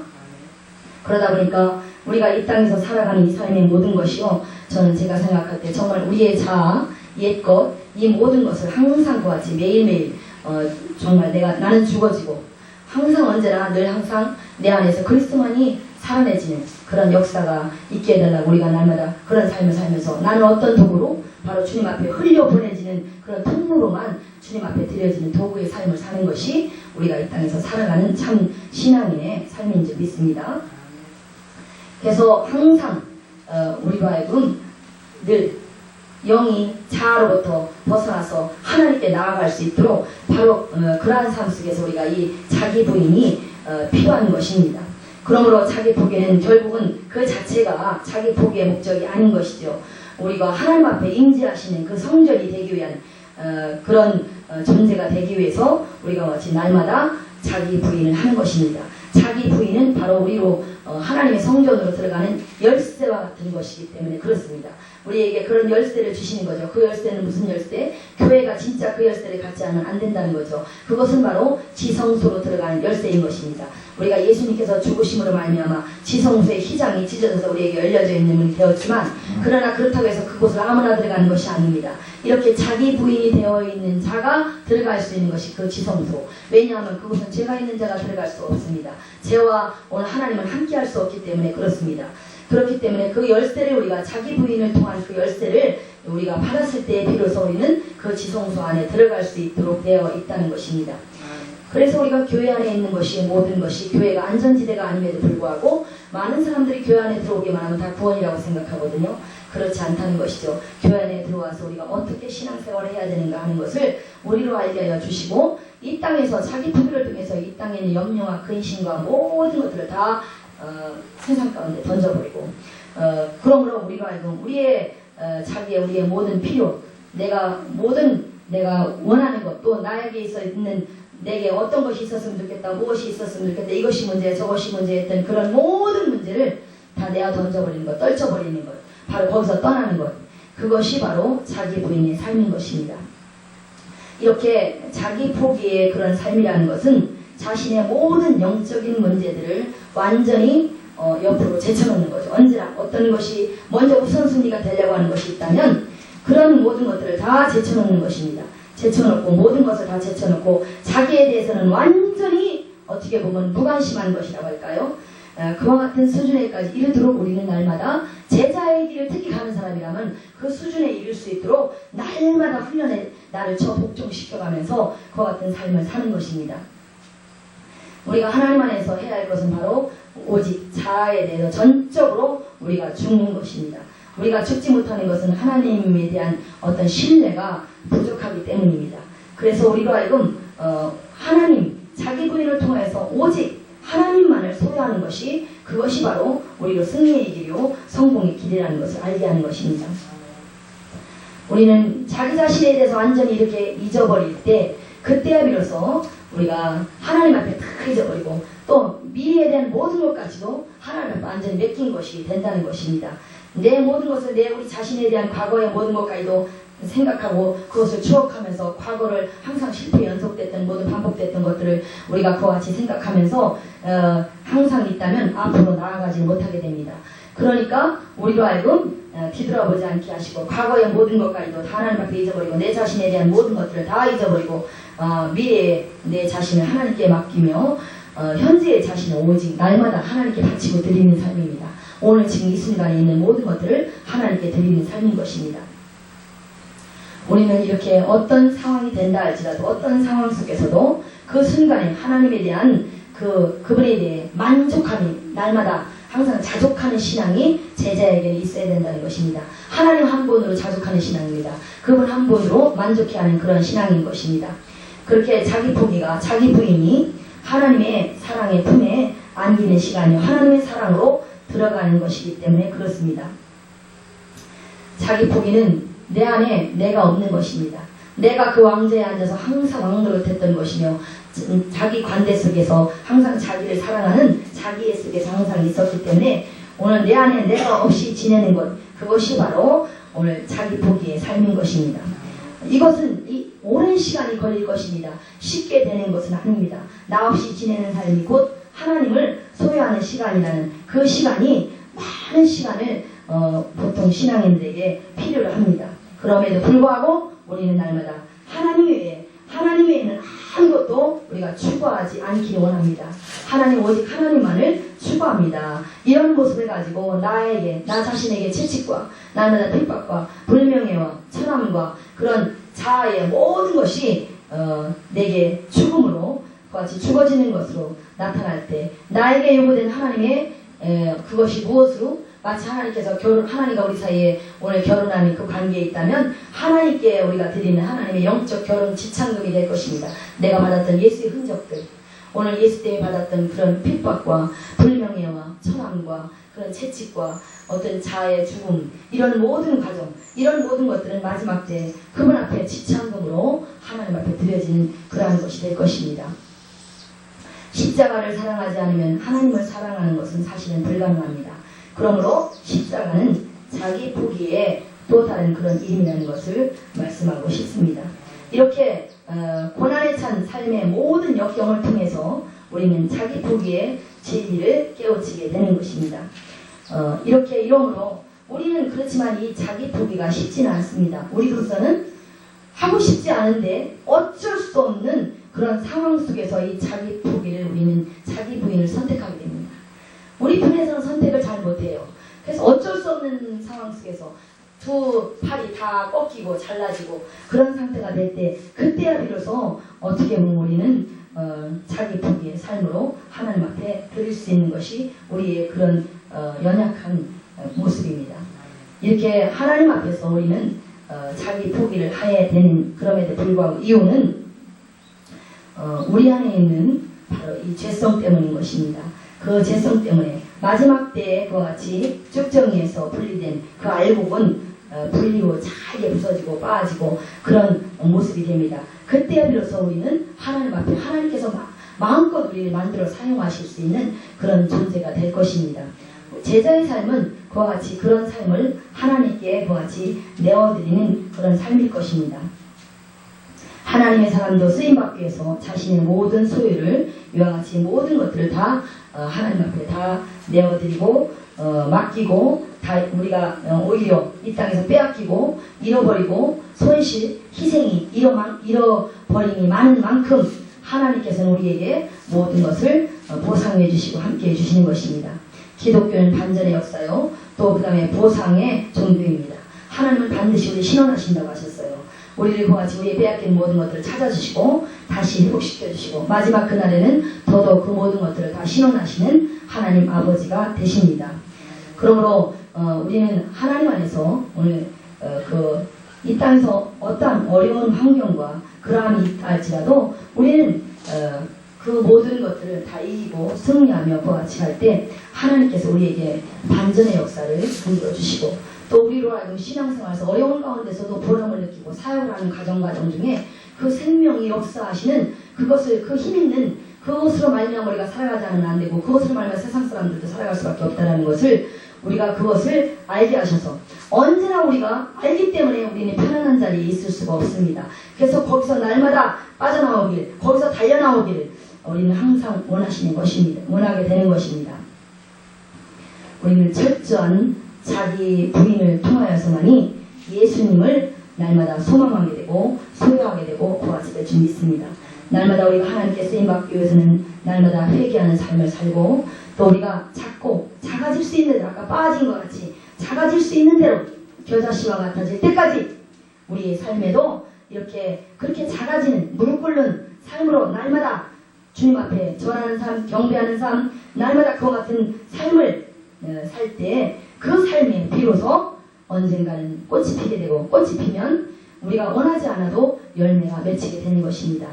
그러다 보니까 우리가 이 땅에서 살아가는 이 삶의 모든 것이요, 저는 제가 생각할 때 정말 우리의 자아, 옛것, 이 모든 것을 항상 그와 같이 매일매일 정말 나는 죽어지고 항상 언제나 늘 항상 내 안에서 그리스도만이 살아내지는 그런 역사가 있게 해달라고 우리가 날마다 그런 삶을 살면서 나는 어떤 도구로 바로 주님 앞에 흘려보내지는 그런 통로로만 주님 앞에 드려지는 도구의 삶을 사는 것이 우리가 이 땅에서 살아가는 참 신앙인의 삶인 줄 믿습니다. 그래서 항상 우리로 하여금 늘 영이 자아로부터 벗어나서 하나님께 나아갈 수 있도록 바로 그러한 삶 속에서 우리가 이 자기 부인이 필요한 것입니다. 그러므로 자기 포기는 결국은 그 자체가 자기 포기의 목적이 아닌 것이죠. 우리가 하나님 앞에 임재하시는 그 성전이 되기 위한 그런 존재가 되기 위해서 우리가 마치 날마다 자기 부인을 하는 것입니다. 자기 부인은 바로 우리로 하나님의 성전으로 들어가는 열쇠와 같은 것이기 때문에 그렇습니다. 우리에게 그런 열쇠를 주시는 거죠. 그 열쇠는 무슨 열쇠? 교회가 진짜 그 열쇠를 갖지 않으면 안 된다는 거죠. 그것은 바로 지성소로 들어가는 열쇠인 것입니다. 우리가 예수님께서 죽으심으로 말미암아 지성소의 휘장이 찢어져서 우리에게 열려져 있는 문이 되었지만, 그러나 그렇다고 해서 그곳을 아무나 들어가는 것이 아닙니다. 이렇게 자기 부인이 되어 있는 자가 들어갈 수 있는 것이 그 지성소. 왜냐하면 그곳은 죄가 있는 자가 들어갈 수 없습니다. 죄와 오늘 하나님은 함께 할 수 없기 때문에 그렇습니다. 그렇기 때문에 그 열쇠를 우리가 자기 부인을 통한 그 열쇠를 우리가 받았을 때에 비로소 우리는 그 지성소 안에 들어갈 수 있도록 되어 있다는 것입니다. 그래서 우리가 교회 안에 있는 것이 모든 것이 교회가 안전지대가 아님에도 불구하고 많은 사람들이 교회 안에 들어오기만 하면 다 구원이라고 생각하거든요. 그렇지 않다는 것이죠. 교회 안에 들어와서 우리가 어떻게 신앙생활을 해야 되는가 하는 것을 우리로 알게 하여 주시고, 이 땅에서 자기 부비를 통해서 이 땅에 있는 염려와 근심과 모든 것들을 다 세상 가운데 던져버리고, 그러므로 우리로 하여금 우리의 우리의 모든 필요, 내가 원하는 것, 또 나에게 있는 내게 어떤 것이 있었으면 좋겠다, 무엇이 있었으면 좋겠다, 이것이 문제, 저것이 문제 했던 그런 모든 문제를 다 내어 던져버리는 것, 떨쳐버리는 것, 바로 거기서 떠나는 것, 그것이 바로 자기 부인의 삶인 것입니다. 이렇게 자기 포기의 그런 삶이라는 것은 자신의 모든 영적인 문제들을 완전히 옆으로 제쳐놓는 거죠. 언제나 어떤 것이 먼저 우선순위가 되려고 하는 것이 있다면 그런 모든 것들을 다 제쳐놓는 것입니다. 제쳐놓고 모든 것을 다 제쳐놓고 자기에 대해서는 완전히 어떻게 보면 무관심한 것이라고 할까요? 그와 같은 수준에까지 이르도록 우리는 날마다 제자의 길을 특히 가는 사람이라면 그 수준에 이를 수 있도록 날마다 훈련에 나를 복종시켜가면서 그와 같은 삶을 사는 것입니다. 우리가 하나님 안에서 해야 할 것은 바로 오직 자아에 대해서 전적으로 우리가 죽는 것입니다. 우리가 죽지 못하는 것은 하나님에 대한 어떤 신뢰가 부족하기 때문입니다. 그래서 우리로 하여금 하나님, 자기 부인을 통해서 오직 하나님만을 소유하는 것이, 그것이 바로 우리로 승리의 길이요 성공의 길이라는 것을 알게 하는 것입니다. 우리는 자기 자신에 대해서 완전히 이렇게 잊어버릴 때, 그때야 비로소 우리가 하나님 앞에 다 잊어버리고 또 미래에 대한 모든 것까지도 하나님 앞에 완전히 맡긴 것이 된다는 것입니다. 내 모든 것을 우리 자신에 대한 과거의 모든 것까지도 생각하고 그것을 추억하면서 과거를 항상 실패 연속됐던 모든 반복됐던 것들을 우리가 그와 같이 생각하면서 항상 있다면 앞으로 나아가지 못하게 됩니다. 그러니까 우리로 하여금 뒤돌아보지 않게 하시고 과거의 모든 것까지도 다 하나님 앞에 잊어버리고 내 자신에 대한 모든 것들을 다 잊어버리고 미래에 내 자신을 하나님께 맡기며 현재의 자신을 오직 날마다 하나님께 바치고 드리는 삶입니다. 오늘 지금 이 순간에 있는 모든 것들을 하나님께 드리는 삶인 것입니다. 우리는 이렇게 어떤 상황이 된다 할지라도 어떤 상황 속에서도 그 순간에 하나님에 대한 그분에 대해 만족함이 날마다 항상 자족하는 신앙이 제자에게 있어야 된다는 것입니다. 하나님 한 분으로 자족하는 신앙입니다. 그분 한 분으로 만족해하는 그런 신앙인 것입니다. 그렇게 자기 포기가 자기 부인이 하나님의 사랑의 품에 안기는 시간이 하나님의 사랑으로 들어가는 것이기 때문에 그렇습니다. 자기 포기는 내 안에 내가 없는 것입니다. 내가 그 왕좌에 앉아서 항상 왕노릇했던 것이며 자기 관대 속에서 항상 자기를 사랑하는 자기의 속에서 항상 있었기 때문에 오늘 내 안에 내가 없이 지내는 것, 그것이 바로 오늘 자기 포기의 삶인 것입니다. 이것은 오랜 시간이 걸릴 것입니다. 쉽게 되는 것은 아닙니다. 나 없이 지내는 삶이 곧 하나님을 소유하는 시간이라는 그 시간이 많은 시간을 보통 신앙인들에게 필요로 합니다. 그럼에도 불구하고 우리는 날마다 하나님 외에는 아무것도 우리가 추구하지 않기를 원합니다. 오직 하나님만을 추구합니다. 이런 모습을 가지고 나 자신에게 채찍과 날마다 핍박과 불명예와 천함과 그런 자아의 모든 것이 내게 죽음으로 같이 죽어지는 것으로 나타날 때 나에게 요구된 하나님의 그것이 무엇으로 마치 하나님께서 하나님과 우리 사이에 오늘 결혼하는 그 관계에 있다면 하나님께 우리가 드리는 하나님의 영적 결혼 지참금이 될 것입니다. 내가 받았던 예수의 흔적들, 오늘 예수 때문에 받았던 그런 핍박과 불명예와 천함과 그런 채찍과 어떤 자아의 죽음, 이런 모든 과정, 이런 모든 것들은 마지막 때 그분 앞에 지참금으로 하나님 앞에 드려지는 그러한 것이 될 것입니다. 십자가를 사랑하지 않으면 하나님을 사랑하는 것은 사실은 불가능합니다. 그러므로 십자가는 자기 포기의 또 다른 그런 이름이라는 것을 말씀하고 싶습니다. 이렇게 고난에 찬 삶의 모든 역경을 통해서 우리는 자기 포기의 진리를 깨우치게 되는 것입니다. 이렇게 이러므로 우리는 그렇지만 이 자기 포기가 쉽지는 않습니다. 우리로서는 하고 싶지 않은데 어쩔 수 없는 그런 상황 속에서 이 자기 포기를 우리는 자기 부인을 선택하게 됩니다. 우리 편에서는 선택을 잘 못해요. 그래서 어쩔 수 없는 상황 속에서 두 팔이 다 꺾이고 잘라지고 그런 상태가 될 때 그때야 비로소 어떻게 보면 우리는 자기 포기의 삶으로 하나님 앞에 드릴 수 있는 것이 우리의 그런 연약한 모습입니다. 이렇게 하나님 앞에서 우리는 자기 포기를 해야 되는 그럼에도 불구하고 이유는 우리 안에 있는 바로 이 죄성 때문인 것입니다. 그 죄성 때문에 마지막 때에 그와 같이 쭉정리에서 분리된 그 알곡은 분리고 잘게 부서지고 빠지고 그런 모습이 됩니다. 그때 비로소 우리는 하나님 앞에 하나님께서 마음껏 우리를 만들어 사용하실 수 있는 그런 존재가 될 것입니다. 제자의 삶은 그와 같이 그런 삶을 하나님께 그와 같이 내어드리는 그런 삶일 것입니다. 하나님의 사람도 쓰임받기 위해서 자신의 모든 소유를 이와 같이 모든 것들을 다 하나님 앞에 다 내어드리고 맡기고 다 우리가 오히려 이 땅에서 빼앗기고 잃어버리고 손실, 희생이 잃어버림이 많은 만큼 하나님께서는 우리에게 모든 것을 보상해 주시고 함께 해 주시는 것입니다. 기독교는 반전의 역사요. 또 그 다음에 보상의 종교입니다. 하나님은 반드시 우리 신원하신다고 하셨어요. 우리를 그같이 우리의 빼앗긴 모든 것들을 찾아주시고 다시 회복시켜주시고 마지막 그날에는 더더욱 그 모든 것들을 다 신원하시는 하나님 아버지가 되십니다. 그러므로 우리는 하나님 안에서 오늘 이 땅에서 어떠한 어려운 환경과 그러함이 있다 할지라도 우리는 그 모든 것들을 다 이기고 승리하며 그와 같이 할 때 하나님께서 우리에게 반전의 역사를 흔들어 주시고 또 우리로 하여금 신앙생활에서 어려운 가운데서도 보람을 느끼고 사역을 하는 과정 중에 그 생명이 역사하시는 그것을 그 힘있는 그것으로 말미암아 우리가 살아가지 않으면 안 되고 그것으로 말미암아 세상 사람들도 살아갈 수밖에 없다는 것을 우리가 그것을 알게 하셔서 언제나 우리가 알기 때문에 우리는 편안한 자리에 있을 수가 없습니다. 그래서 거기서 날마다 빠져나오길 거기서 달려나오기를 우리는 항상 원하시는 것입니다. 원하게 되는 것입니다. 우리는 철저한 자기 부인을 통하여서만이 예수님을 날마다 소망하게 되고 소유하게 되고 그와 같이 될 줄 믿습니다. 날마다 우리가 하나님께 쓰임받기 위해서는 날마다 회개하는 삶을 살고 또 우리가 작아질 수 있는 대로 아까 빠진 것 같이 작아질 수 있는 대로 겨자씨와 같아질 때까지 우리의 삶에도 이렇게 그렇게 작아지는 무릎 꿇는 삶으로 날마다 주님 앞에 절하는 삶, 경배하는 삶, 날마다 그와 같은 삶을 살 때 그 삶에 비로소 언젠가는 꽃이 피게 되고, 꽃이 피면 우리가 원하지 않아도 열매가 맺히게 되는 것입니다.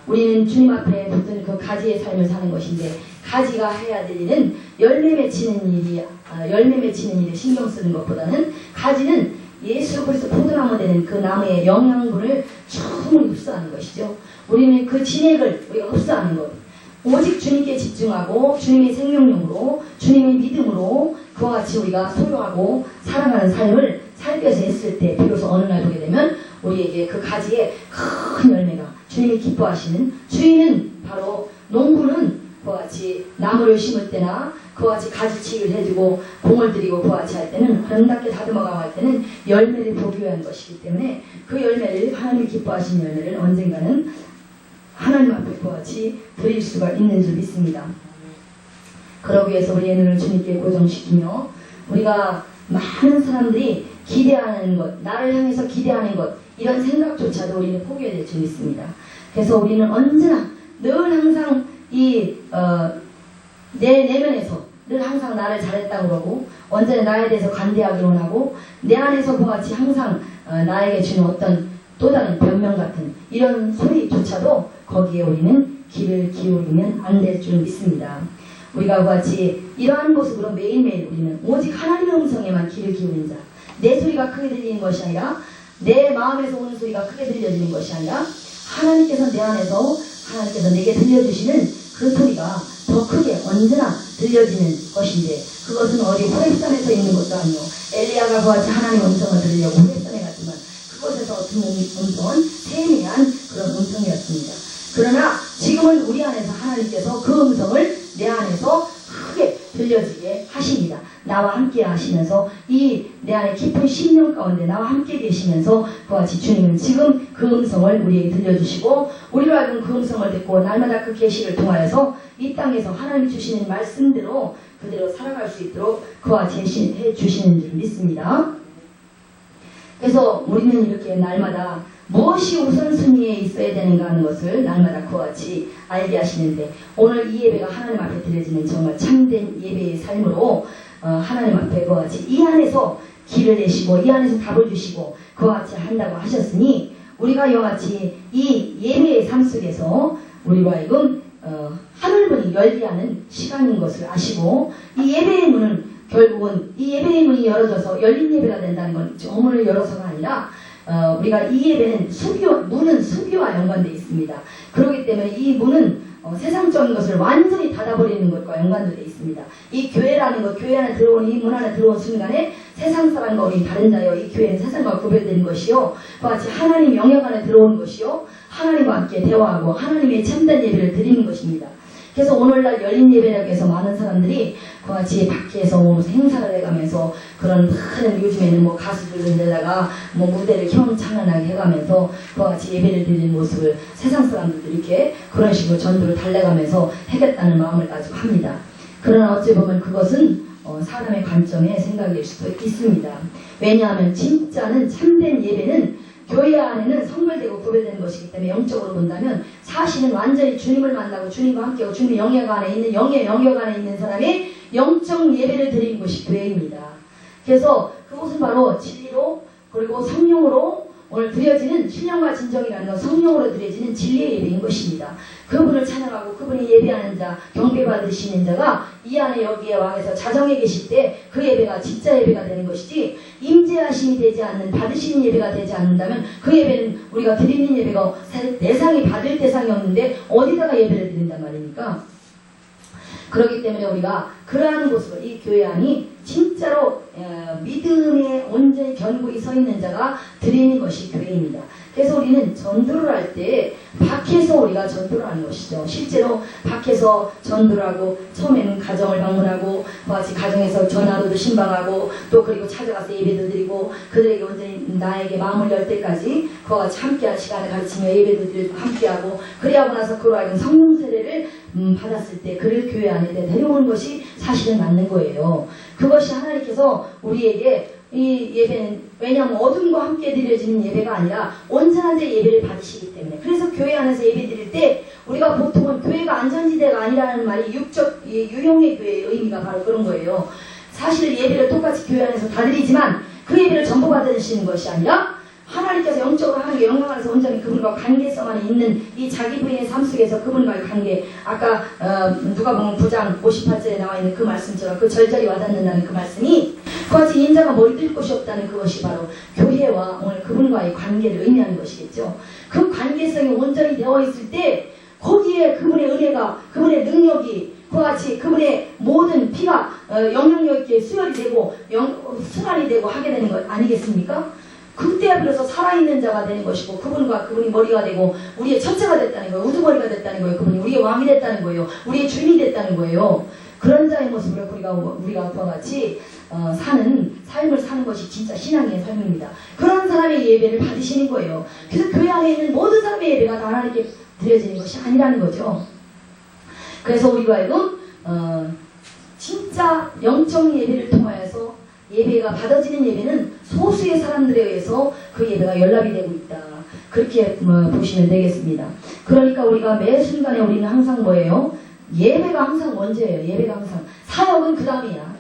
우리는 주님 앞에 붙은 그 가지의 삶을 사는 것인데, 가지가 해야 될 일은 열매 맺히는 일을 신경 쓰는 것보다는 가지는 예수 그리스도 포도나무 되는 그 나무의 영양분을 충분히 흡수하는 것이죠. 우리는 그 진액을 우리가 흡수하는 것, 오직 주님께 집중하고 주님의 생명력으로, 주님의 믿음으로 그와 같이 우리가 소유하고 살아가는 삶을 살펴서 했을 때 비로소 어느 날 보게 되면 우리에게 그 가지의 큰 열매가, 주님이 기뻐하시는, 주인은 바로 농부는 그와 같이 나무를 심을 때나 그와 같이 가지치기를 해주고 공을 들이고 그와 같이 할 때는, 아름답게 다듬어가고 할 때는 열매를 보기 위한 것이기 때문에 그 열매를, 하나님이 기뻐하시는 열매를 언젠가는 하나님 앞에 그와 같이 드릴 수가 있는 줄 믿습니다. 그러기 위해서 우리의 눈을 주님께 고정시키며, 우리가 많은 사람들이 기대하는 것, 나를 향해서 기대하는 것, 이런 생각조차도 우리는 포기해야 될 줄 믿습니다. 그래서 우리는 언제나 늘 항상 내 내면에서 늘 항상 나를 잘했다고 그러고, 언제나 나에 대해서 관대하기 원하고, 내 안에서 그와 같이 항상 나에게 주는 어떤 또 다른 변명 같은 이런 소리조차도 거기에 우리는 귀를 기울이면 안 될 줄 믿습니다. 우리가 그와 같이 이러한 모습으로 매일매일 우리는 오직 하나님의 음성에만 귀를 기울인 자, 내 소리가 크게 들리는 것이 아니라, 내 마음에서 오는 소리가 크게 들려지는 것이 아니라, 하나님께서 내 안에서, 하나님께서 내게 들려주시는 그 소리가 더 크게 언제나 들려지는 것인데, 그것은 어디 호렙산에서 있는 것도 아니요, 엘리야가 그와 같이 하나님의 음성을 들으려고 호렙산에 갔지만 그곳에서 듣는 음성은 세미한 그런 음성이었습니다. 그러나 지금은 우리 안에서 하나님께서 그 음성을 내 안에서 크게 들려지게 하십니다. 나와 함께 하시면서, 이 내 안에 깊은 심령 가운데 나와 함께 계시면서 그와 같이 주님은 지금 그 음성을 우리에게 들려주시고, 우리로 하여금 그 음성을 듣고 날마다 그 계시를 통하여서 이 땅에서 하나님 주시는 말씀대로 그대로 살아갈 수 있도록 그와 같이 해 주시는 줄 믿습니다. 그래서 우리는 이렇게 날마다 무엇이 우선순위에 있어야 되는가 하는 것을 날마다 그와 같이 알게 하시는데, 오늘 이 예배가 하나님 앞에 드려지는 정말 참된 예배의 삶으로 하나님 앞에 그와 같이 이 안에서 길을 내시고 이 안에서 답을 주시고 그와 같이 한다고 하셨으니, 우리가 이와 같이 이 예배의 삶 속에서 우리로 하여금 하늘문이 열리게 하는 시간인 것을 아시고, 이 예배의 문은 결국은 이 예배의 문이 열어져서 열린 예배가 된다는 건 저문을 열어서가 아니라, 우리가 이 예배는 문은 수비와 연관되어 있습니다. 그렇기 때문에 이 문은 세상적인 것을 완전히 닫아버리는 것과 연관되어 있습니다. 이 교회라는 것, 교회 안에 들어오는, 이 문 안에 들어온 순간에 세상 사람과 우리 다른 자요, 이 교회는 세상과 구별되는 것이요, 그와 같이 하나님 영역 안에 들어오는 것이요, 하나님과 함께 대화하고 하나님의 참된 예배를 드리는 것입니다. 그래서 오늘날 열린 예배라고 해서 많은 사람들이 그와 같이 밖에서 행사를 해가면서 그런 많은, 요즘에는 뭐 가수들에다가 뭐 무대를 휘황찬란하게 해가면서 그와 같이 예배를 드리는 모습을 세상 사람들도 이렇게 그런 식으로 전도를 달래가면서 하겠다는 마음을 가지고 합니다. 그러나 어찌 보면 그것은 사람의 관점의 생각일 수도 있습니다. 왜냐하면 진짜는, 참된 예배는 교회 안에는 성별되고 구별되는 것이기 때문에, 영적으로 본다면 사실은 완전히 주님을 만나고 주님과 함께하고 주님의 영역 안에 있는, 영의 영역 안에 있는 사람이 영적 예배를 드리는 것이 교회입니다. 그래서 그것은 바로 진리로, 그리고 성령으로 오늘 드려지는, 신령과 진정이라는 건 성령으로 드려지는 진리의 예배인 것입니다. 그분을 찬양하고 그분이 예배하는 자, 경배받으시는 자가 이 안에 여기에 왕에서 자정에 계실 때 그 예배가 진짜 예배가 되는 것이지, 임재하심이 되지 않는, 받으시는 예배가 되지 않는다면 그 예배는, 우리가 드리는 예배가 대상이, 받을 대상이 없는데 어디다가 예배를 드린단 말입니까? 그렇기 때문에 우리가 그러한 모습을, 이 교회 안이 진짜로 믿음에 온전히 견고히 서 있는 자가 드리는 것이 교회입니다. 그래서 우리는 전도를 할 때 밖에서 우리가 전도를 하는 것이죠. 실제로 밖에서 전도를 하고, 처음에는 가정을 방문하고 같이 가정에서 전화로도 신방하고, 또 그리고 찾아가서 예배도 드리고, 그들에게 온전히 나에게 마음을 열 때까지 그와 같이 함께할 시간을 가르치며 예배도 드리고 함께하고, 그래하고 나서 그로 하여금 성령 세례를 받았을 때 그를 교회 안에 데려오는 것이 사실은 맞는 거예요. 그것이 하나님께서 우리에게, 이 예배는 왜냐하면 어둠과 함께 드려지는 예배가 아니라 온전한 자 예배를 받으시기 때문에, 그래서 교회 안에서 예배 드릴 때 우리가 보통은 교회가 안전지대가 아니라는 말이 유용의 교회의 의미가 바로 그런 거예요. 사실 예배를 똑같이 교회 안에서 다 드리지만 그 예배를 전부 받으시는 것이 아니라 하나님께서 영적으로 하나님께 영광 안에서 온전히 그분과 관계성 안에 있는 이 자기 부인의 삶 속에서 그분과의 관계, 아까 누가 보면 9장 58절에 나와 있는 그 말씀처럼 그 절절히 와닿는다는 그 말씀이 그것이 인자가 머리 뜰 곳이 없다는 그것이 바로 교회와 오늘 그분과의 관계를 의미하는 것이겠죠. 그 관계성이 온전히 되어 있을 때 거기에 그분의 은혜가, 그분의 능력이 그와 같이 그분의 모든 피가 영향력 있게 수혈이 되고 순환이 되고 하게 되는 것 아니겠습니까? 그때 비로소 살아있는 자가 되는 것이고 그분과 그분이 머리가 되고 우리의 첫째가 됐다는 거예요. 우두머리가 됐다는 거예요. 그분이 우리의 왕이 됐다는 거예요. 우리의 주인이 됐다는 거예요. 그런 자의 모습으로 우리가 그와 같이 사는 삶을 사는 것이 진짜 신앙의 삶입니다. 그런 사람의 예배를 받으시는 거예요. 그래서 교회 안에 있는 모든 사람의 예배가 다 하나님께 드려지는 것이 아니라는 거죠. 그래서 우리가 하여금 진짜 영적 예배를 통하여서 예배가 받아지는 예배는 소수의 사람들에 의해서 그 예배가 연락이 되고 있다. 그렇게 보시면 되겠습니다. 그러니까 우리가 매 순간에 우리는 항상 뭐예요? 예배가 항상 먼저예요. 예배가 항상. 사역은 그 다음이야.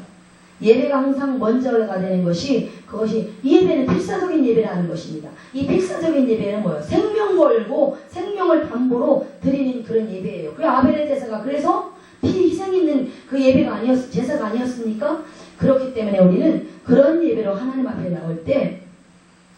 예배가 항상 먼저가 되는 것이 그것이 이 예배는 필사적인 예배라는 것입니다. 이 필사적인 예배는 뭐예요? 생명 걸고 생명을 담보로 드리는 그런 예배예요. 그 아벨의 제사가 그래서 피 희생 있는 그 예배가 제사가 아니었습니까? 그렇기 때문에 우리는 그런 예배로 하나님 앞에 나올 때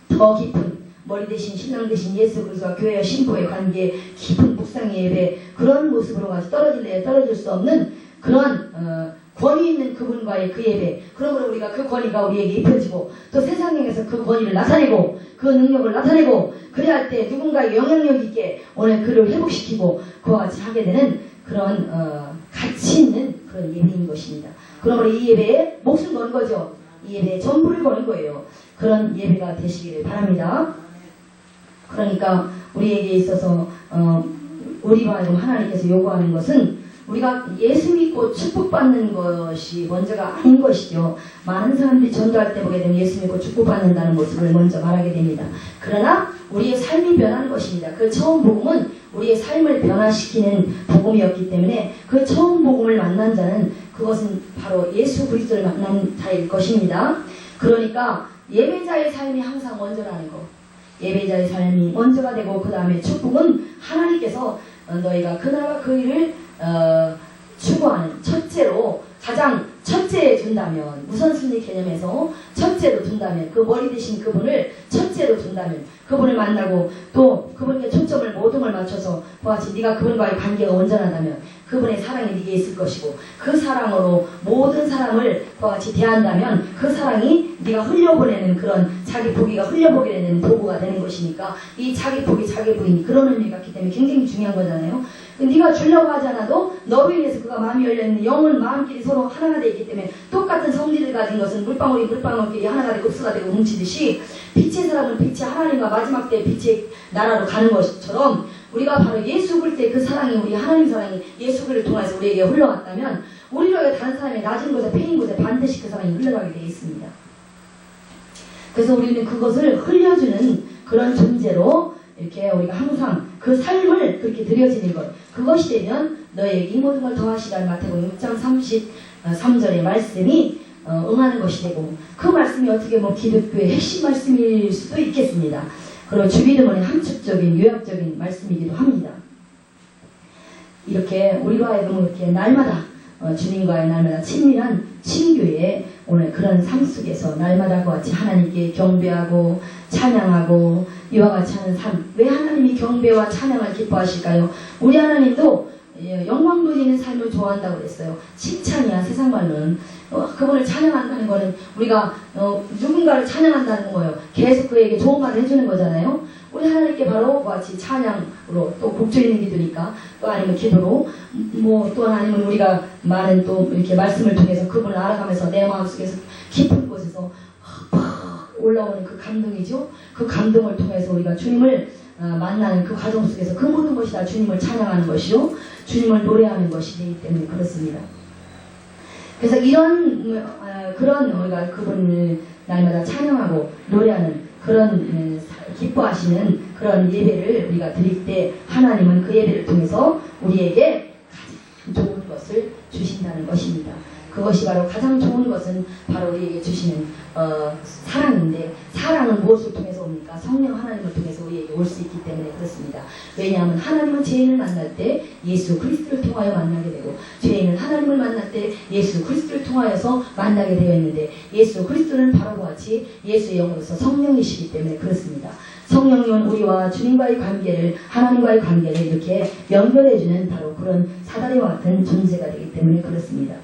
더 깊은 머리 대신 신랑 대신 예수 그리스도와 교회와 신부의 관계 깊은 묵상의 예배 그런 모습으로 같이 떨어질 수 없는 그런 권위 있는 그분과의 그 예배 그러므로 우리가 그 권위가 우리에게 입혀지고 또 세상에서 그 권위를 나타내고 그 능력을 나타내고 그래야 할 때 누군가의 영향력 있게 오늘 그를 회복시키고 그와 같이 하게 되는 그런 가치 있는 그런 예배인 것입니다. 그러므로 이 예배에 목숨 거는 거죠. 이 예배에 전부를 거는 거예요. 그런 예배가 되시기를 바랍니다. 그러니까 우리에게 있어서 우리와 하나님께서 요구하는 것은 우리가 예수 믿고 축복받는 것이 먼저가 아닌 것이죠. 많은 사람들이 전도할 때 보게 되면 예수 믿고 축복받는다는 모습을 먼저 말하게 됩니다. 그러나 우리의 삶이 변하는 것입니다. 그 처음 복음은 우리의 삶을 변화시키는 복음이었기 때문에 그 처음 복음을 만난 자는 그것은 바로 예수 그리스도를 만난 자일 것입니다. 그러니까 예배자의 삶이 항상 먼저라는 것. 예배자의 삶이 먼저가 되고 그 다음에 축복은 하나님께서 너희가 그 나라와 그 일을 추구하는 첫째로 가장 첫째에 둔다면 우선순위 개념에서 첫째로 둔다면 그 머리 대신 그분을 첫째로 둔다면 그분을 만나고 또 그분께 초점을 모둠을 맞춰서 그와 같이 네가 그분과의 관계가 온전하다면 그분의 사랑이 네게 있을 것이고 그 사랑으로 모든 사람을 그와 같이 대한다면 그 사랑이 네가 흘려보내는 그런 자기 복이가 흘려보내는 도구가 되는 것이니까 이 자기 복이 자기 부인이 그런 의미가 있기 때문에 굉장히 중요한 거잖아요. 네가 주려고 하지 않아도 너로 인해서 그가 마음이 열려있는 영은 마음끼리 서로 하나가 되어 있기 때문에 똑같은 성질을 가진 것은 물방울이 물방울끼리 하나가 되고 흡수가 되고 뭉치듯이 빛의 사람은 빛이 하나님과 마지막 때의 빛의 나라로 가는 것처럼 우리가 바로 예수 그리스도의 그 사랑이 우리 하나님 사랑이 예수 그리스도를 통해서 우리에게 흘러갔다면 우리로 다른 사람의 낮은 곳에 패인 곳에 반드시 그 사랑이 흘러가게 되어 있습니다. 그래서 우리는 그것을 흘려주는 그런 존재로 이렇게 우리가 항상 그 삶을 그렇게 드려지는 것 그것이 되면 너에게 이 모든 걸 더하시라는 마태복음 6장 33절의 말씀이 응하는 것이 되고 그 말씀이 어떻게 기독교의 핵심 말씀일 수도 있겠습니다. 그리고 주기도문의 함축적인 요약적인 말씀이기도 합니다. 이렇게 우리로 하여금 이렇게 날마다 주님과의 날마다 친밀한 친교의 오늘 그런 삶 속에서 날마다 같이 하나님께 경배하고 찬양하고 이와 같이 하는 삶. 왜 하나님이 경배와 찬양을 기뻐하실까요? 우리 하나님도 영광 누리는 삶을 좋아한다고 그랬어요. 칭찬이야 세상 말로는. 그분을 찬양한다는 거는 우리가 누군가를 찬양한다는 거예요. 계속 그에게 좋은 말을 해주는 거잖아요. 우리 하나님께 바로 같이 찬양으로 또 곡조 있는 기도니까 또 아니면 기도로 또 아니면 우리가 많은 또 이렇게 말씀을 통해서 그분을 알아가면서 내 마음속에서 깊은 곳에서 올라오는 그 감동이죠. 그 감동을 통해서 우리가 주님을 만나는 그 과정 속에서 그 모든 것이 다 주님을 찬양하는 것이요. 주님을 노래하는 것이 되기 때문에 그렇습니다. 그래서 그런 우리가 그분을 날마다 찬양하고 노래하는 그런 기뻐하시는 그런 예배를 우리가 드릴 때 하나님은 그 예배를 통해서 우리에게 가장 좋은 것을 주신다는 것입니다. 그것이 바로 가장 좋은 것은 바로 우리에게 주시는 사랑인데, 사랑은 무엇을 통해서 옵니까? 성령 하나님을 통해서 우리에게 올 수 있기 때문에 그렇습니다. 왜냐하면 하나님은 죄인을 만날 때 예수 그리스도를 통하여 만나게 되고, 죄인은 하나님을 만날 때 예수 그리스도를 통하여서 만나게 되어 있는데, 예수 그리스도는 바로 같이 예수의 영으로서 성령이시기 때문에 그렇습니다. 성령님은 우리와 주님과의 관계를, 하나님과의 관계를 이렇게 연결해주는 바로 그런 사다리와 같은 존재가 되기 때문에 그렇습니다.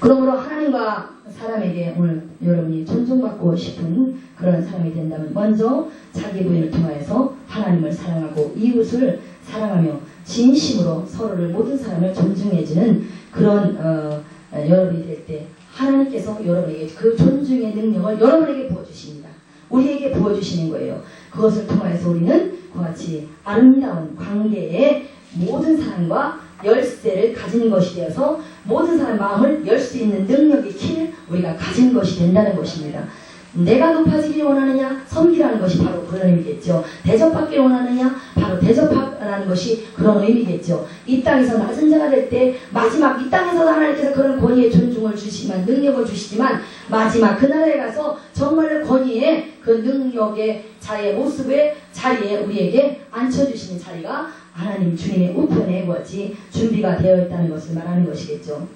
그러므로 하나님과 사람에게 오늘 여러분이 존중받고 싶은 그런 사람이 된다면, 먼저 자기 부인을 통하여서 하나님을 사랑하고 이웃을 사랑하며 진심으로 서로를, 모든 사람을 존중해주는 그런 여러분이 될 때 하나님께서 여러분에게 그 존중의 능력을 여러분에게 부어주십니다. 우리에게 부어주시는 거예요. 그것을 통하여서 우리는 그와 같이 아름다운 관계의 모든 사람과 열쇠를 가진 것이 되어서 모든 사람 마음을 열 수 있는 능력의 키를 우리가 가진 것이 된다는 것입니다. 내가 높아지기를 원하느냐? 섬기라는 것이 바로 그런 의미겠죠. 대접받기를 원하느냐? 바로 대접하라는 것이 그런 의미겠죠. 이 땅에서 낮은 자가 될 때, 마지막 이 땅에서 하나님께서 그런 권위의 존중을 주시지만, 능력을 주시지만, 마지막 그날에 가서 정말로 권위의 그 능력의 자리의 모습의 자리에 우리에게 앉혀주시는 자리가 하나님 주님의 우편에 같이 준비가 되어 있다는 것을 말하는 것이겠죠.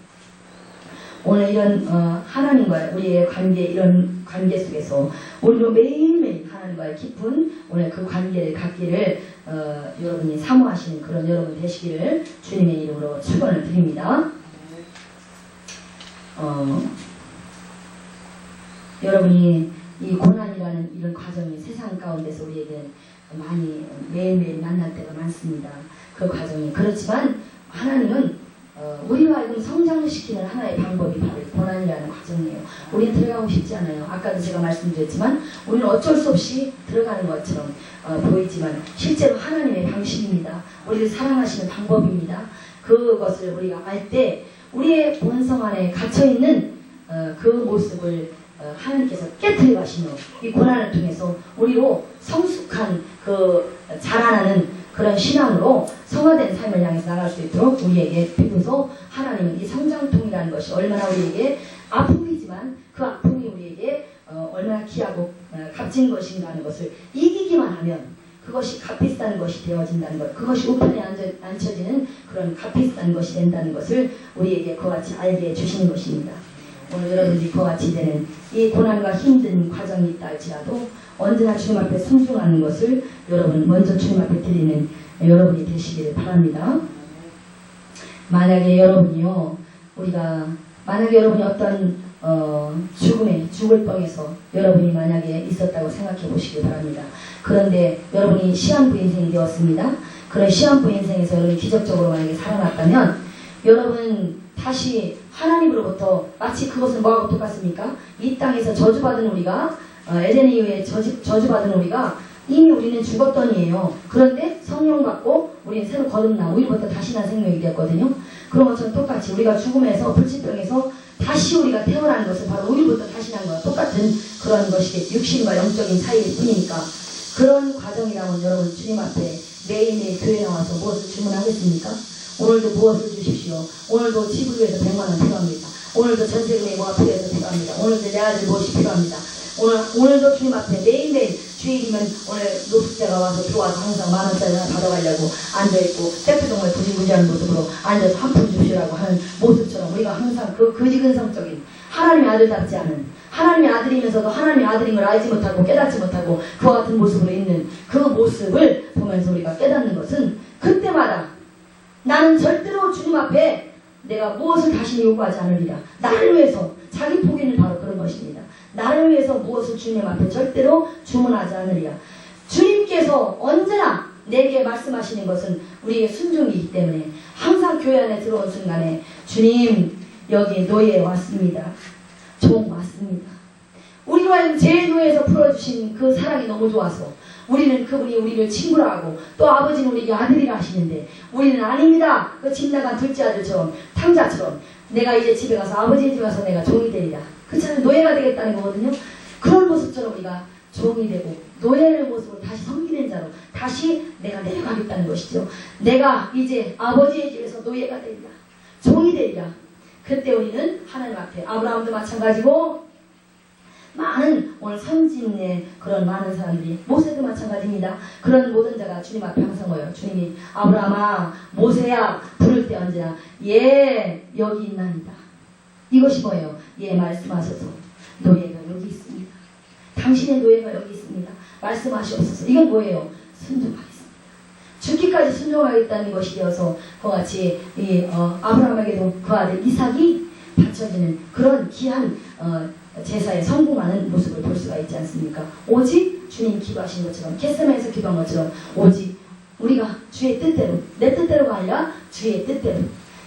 오늘 이런 하나님과 우리의 관계, 이런 관계 속에서 오늘도 매일매일 하나님과의 깊은 오늘 그 관계를 갖기를 여러분이 사모하시는 그런 여러분 되시기를 주님의 이름으로 축원을 드립니다. 여러분이 이 고난이라는 이런 과정이 세상 가운데서 우리에게 많이 매일매일 만날 때가 많습니다. 그 과정이. 그렇지만 하나님은 우리와 하여금 성장을 시키는 하나의 방법이 바로 고난이라는 과정이에요. 우리는 들어가고 싶지 않아요. 아까도 제가 말씀드렸지만 우리는 어쩔 수 없이 들어가는 것처럼 보이지만 실제로 하나님의 방식입니다. 우리를 사랑하시는 방법입니다. 그것을 우리가 알 때 우리의 본성 안에 갇혀있는 그 모습을 하나님께서 깨트려 가시며 이 고난을 통해서 우리로 성숙한 그 자라나는 그런 신앙으로 성화된 삶을 향해서 나갈 수 있도록 우리에게 비로소 하나님은 이 성장통이라는 것이 얼마나 우리에게 아픔이지만 그 아픔이 우리에게 얼마나 귀하고 값진 것인가 하는 것을 이기기만 하면 그것이 값비싼 것이 되어진다는 것, 그것이 우편에 앉혀지는 그런 값비싼 것이 된다는 것을 우리에게 그와 같이 알게 해주시는 것입니다. 오늘 여러분들이 그와 같이 되는 이 고난과 힘든 과정이 있다 할지라도 언제나 주님 앞에 순종하는 것을 여러분 먼저 주님 앞에 드리는 여러분이 되시기를 바랍니다. 만약에 여러분이요, 만약에 여러분이 어떤 죽을 뻥에서 여러분이 만약에 있었다고 생각해 보시기 바랍니다. 그런데 여러분이 시한부 인생이 되었습니다. 그런 시한부 인생에서 여러분이 기적적으로 만약에 살아났다면 여러분 다시 하나님으로부터 마치 그것은 뭐하고 똑같습니까? 이 땅에서 저주받은 우리가 에덴 이후에 저주받은 우리가 이미 우리는 죽었더니에요. 그런데 성령 받고 우리는 새로 거듭나 우리부터 다시 난 생명이 되었거든요. 그런 것처럼 똑같이 우리가 죽음에서 불치병에서 다시 우리가 태어나는 것은 바로 우리부터 다시 난 거와 똑같은 그런 것이겠죠. 육신과 영적인 차이일 뿐이니까. 그런 과정이라면 여러분 주님 앞에 매일매일 교회 나와서 무엇을 주문하겠습니까? 오늘도 무엇을 주십시오. 오늘도 집을 위해서 100만 원 필요합니다. 오늘도 전세금이 뭐가 필요해서 필요합니다. 오늘도 내 아들 무엇이 필요합니다. 오늘도 주님 앞에 매일매일 주일이면 오늘 노숙자가 와서 들어와서 항상 10,000원짜리 하나 받아가려고 앉아있고 세트동을 부지부지하는 모습으로 앉아서 한 푼 주시라고 하는 모습처럼 우리가 항상 그 거지근성적인 하나님의 아들답지 않은 하나님의 아들이면서도 하나님의 아들인 걸 알지 못하고 깨닫지 못하고 그와 같은 모습으로 있는 그 모습을 보면서 우리가 깨닫는 것은 그때마다 나는 절대로 주님 앞에 내가 무엇을 다시 요구하지 않으리라. 나를 위해서 자기 포기는 바로 그런 것입니다. 나를 위해서 무엇을 주님 앞에 절대로 주문하지 않으리라. 주님께서 언제나 내게 말씀하시는 것은 우리의 순종이기 때문에 항상 교회 안에 들어온 순간에 주님 여기 노예에 왔습니다. 종 왔습니다. 우리와 제일 노예에서 풀어주신 그 사랑이 너무 좋아서 우리는 그분이 우리를 친구라 하고 또 아버지는 우리에게 아들이라 하시는데 우리는 아닙니다. 그 집 나간 둘째 아들처럼 탕자처럼 내가 이제 집에 가서 아버지 집에 가서 내가 종이 되리라. 그처럼 노예가 되겠다는 거거든요. 그런 모습처럼 우리가 종이 되고 노예의 모습으로 다시 섬기는 자로 다시 내가 내려가겠다는 것이죠. 내가 이제 아버지의 집에서 노예가 되리라. 종이 되리라. 그때 우리는 하나님 앞에 아브라함도 마찬가지고 많은 오늘 선진의 그런 많은 사람들이 모세도 마찬가지입니다. 그런 모든 자가 주님 앞에 항상 모여요. 주님이 아브라함아 모세야 부를 때 언제나 예 여기 있나이다. 이것이 뭐예요? 예 말씀하셔서 노예가 여기 있습니다. 당신의 노예가 여기 있습니다. 말씀하시옵소서. 이건 뭐예요? 순종하겠습니다. 죽기까지 순종하겠다는 것이 되어서 그와 같이 아브라함에게도 그 아들 이삭이 바쳐지는 그런 귀한 제사에 성공하는 모습을 볼 수가 있지 않습니까? 오직 주님 기도하신 것처럼 겟세마네에서 기도한 것처럼 오직 우리가 주의 뜻대로 내 뜻대로가 아니라 주의 뜻대로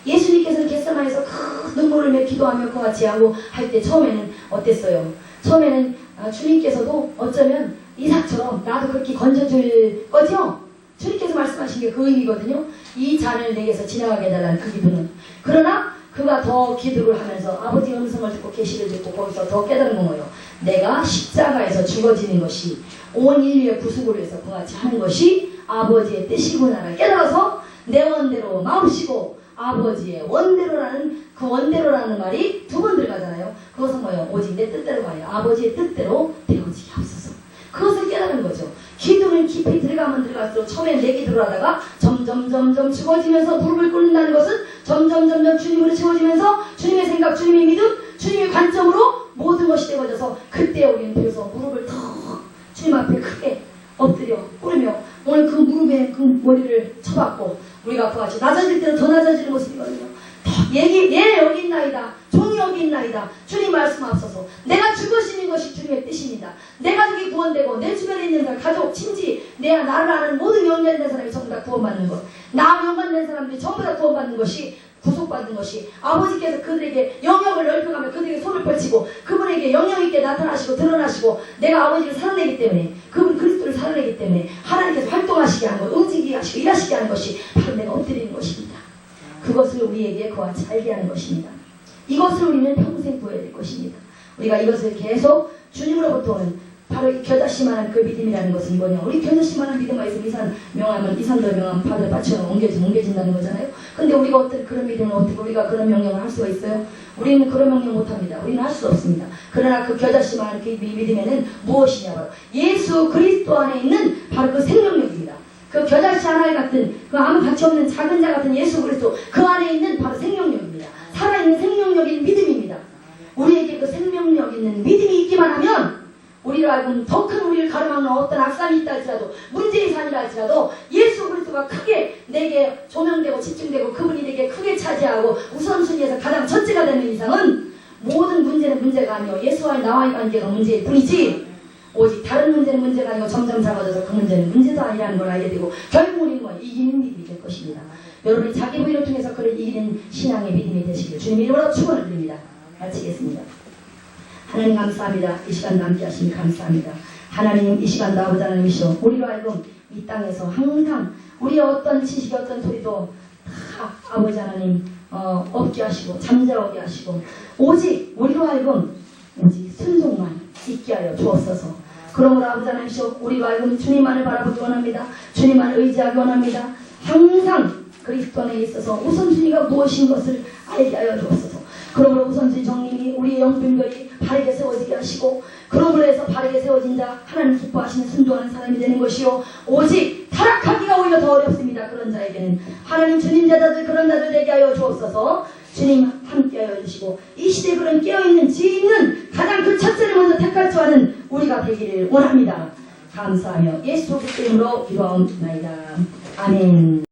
예수님께서는 겟세마네에서 큰 눈물을 흘며 기도하며 그와 같이 하고 할 때 처음에는 어땠어요? 처음에는 주님께서도 어쩌면 이삭처럼 나도 그렇게 건져줄 거죠? 주님께서 말씀하신 게 그 의미거든요. 이 잔을 내게서 지나가게 해달라는 그 기도는. 그러나 그가 더 기도를 하면서 아버지의 음성을 듣고 계시를 듣고 거기서 더 깨달은 건 뭐예요? 내가 십자가에서 죽어지는 것이 온 인류의 구속을 위해서 그와 같이 하는 것이 아버지의 뜻이구나를 깨달아서 내 원대로 마음씨고 아버지의 원대로라는 그 원대로라는 말이 두 번 들어가잖아요. 그것은 뭐예요? 오직 내 뜻대로가 아니라 아버지의 뜻대로 되어지게 하옵소서. 그것을 깨달은 거죠. 기도는 깊이 들어가면 들어갈수록 처음에 내 기도를 하다가 점점 죽어지면서 무릎을 꿇는다는 것은 점점 주님으로 채워지면서 주님의 생각, 주님의 믿음, 주님의 관점으로 모든 것이 되어져서 그때 우리는 비로소 무릎을 턱 주님 앞에 크게 엎드려 꿇으며 오늘 그 무릎에 그 머리를 쳐박고 우리가 그와 같이 낮아질 때는 더 낮아지는 모습이거든요. 예 여기 있나이다. 종이 여기 있나이다. 주님 말씀하소서. 내가 죽으시는 것이 주님의 뜻입니다. 내 가족이 구원되고 내 주변에 있는 가족, 친지, 나를 아는 모든 연관된 사람이 전부 다 구원받는 것. 나와 연관된 사람들이 전부 다 구원받는 것이 구속받는 것이 아버지께서 그들에게 영역을 넓혀가며 그들에게 손을 펼치고 그분에게 영역 있게 나타나시고 드러나시고 내가 아버지를 살아내기 때문에 그분 그리스도를 살아내기 때문에 하나님께서 활동하시게 하는 것, 움직이게 하시고 일하시게 하는 것이 바로 내가 엎드리는 것입니다. 그것을 우리에게 그와 같이 알게 하는 것입니다. 이것을 우리는 평생 구해야 될 것입니다. 우리가 이것을 계속 주님으로부터 오는 바로 이 겨자씨만한 그 믿음이라는 것은 뭐냐? 우리 겨자씨만한 믿음과 있으면 이산 명하면 이산도 명하면 바다에 받쳐 옮겨진다는 거잖아요. 근데 우리가 어떤 그런 믿음을 어떻게 우리가 그런 명령을 할 수가 있어요? 우리는 그런 명령 못합니다. 우리는 할 수 없습니다. 그러나 그 겨자씨만한 그 믿음에는 무엇이냐? 바로 예수 그리스도 안에 있는 바로 그 생명력입니다. 그 겨자씨 하나 같은 그 아무 가치 없는 작은 자 같은 예수 그리스도 그 안에 있는 바로 생명력입니다. 살아있는 생명력인 믿음입니다. 우리에게 그 생명력 있는 믿음이 있기만 하면 우리를 알고 더 큰 우리를 가로막는 어떤 악산이 있다 할지라도 문제의 산이라 할지라도 예수 그리스도가 크게 내게 조명되고 집중되고 그분이 내게 크게 차지하고 우선순위에서 가장 첫째가 되는 이상은 모든 문제는 문제가 아니요 예수와의 나와의 관계가 문제일 뿐이지 오직 다른 문제는 문제가 아니고 점점 작아져서 그 문제는 문제도 아니라는 걸 알게 되고 결국 우리는 이기는 믿음이 될 것입니다. 여러분이 자기 부인을 통해서 그를 이기는 신앙의 믿음이 되시길 주님 이름으로 축원을 드립니다. 마치겠습니다. 하나님 감사합니다. 이 시간도 함께 하시니 감사합니다. 하나님 이 시간도 아버지 하나님이시오 우리로 하여금 이 땅에서 항상 우리의 어떤 지식이 어떤 소리도 다 아버지 하나님 없게 하시고 잠자오게 하시고 오직 우리로 하여금 오직 순종만 있게 하여 주옵소서. 그러므로 아버지 하나님이시오 우리로 하여금 주님만을 바라보기 원합니다. 주님만을 의지하기 원합니다. 항상 그리스도 안에 있어서 우선순위가 무엇인 것을 알게 하여 주옵소서. 그러므로 우선순위 정님이 우리의 영분별이 바르게 세워지게 하시고 그러므로 해서 바르게 세워진 자 하나님 기뻐하시는 순종하는 사람이 되는 것이요 오직 타락하기가 오히려 더 어렵습니다. 그런 자에게는 하나님 주님 제자들 그런 자들 되게 하여 주옵소서. 주님 함께 하여 주시고 이 시대에 그런 깨어있는 지혜 있는 가장 그 첫째를 먼저 택할 줄 아는 우리가 되기를 원합니다. 감사하며 예수 그리스도 이름으로 기도하옵나이다. 아멘.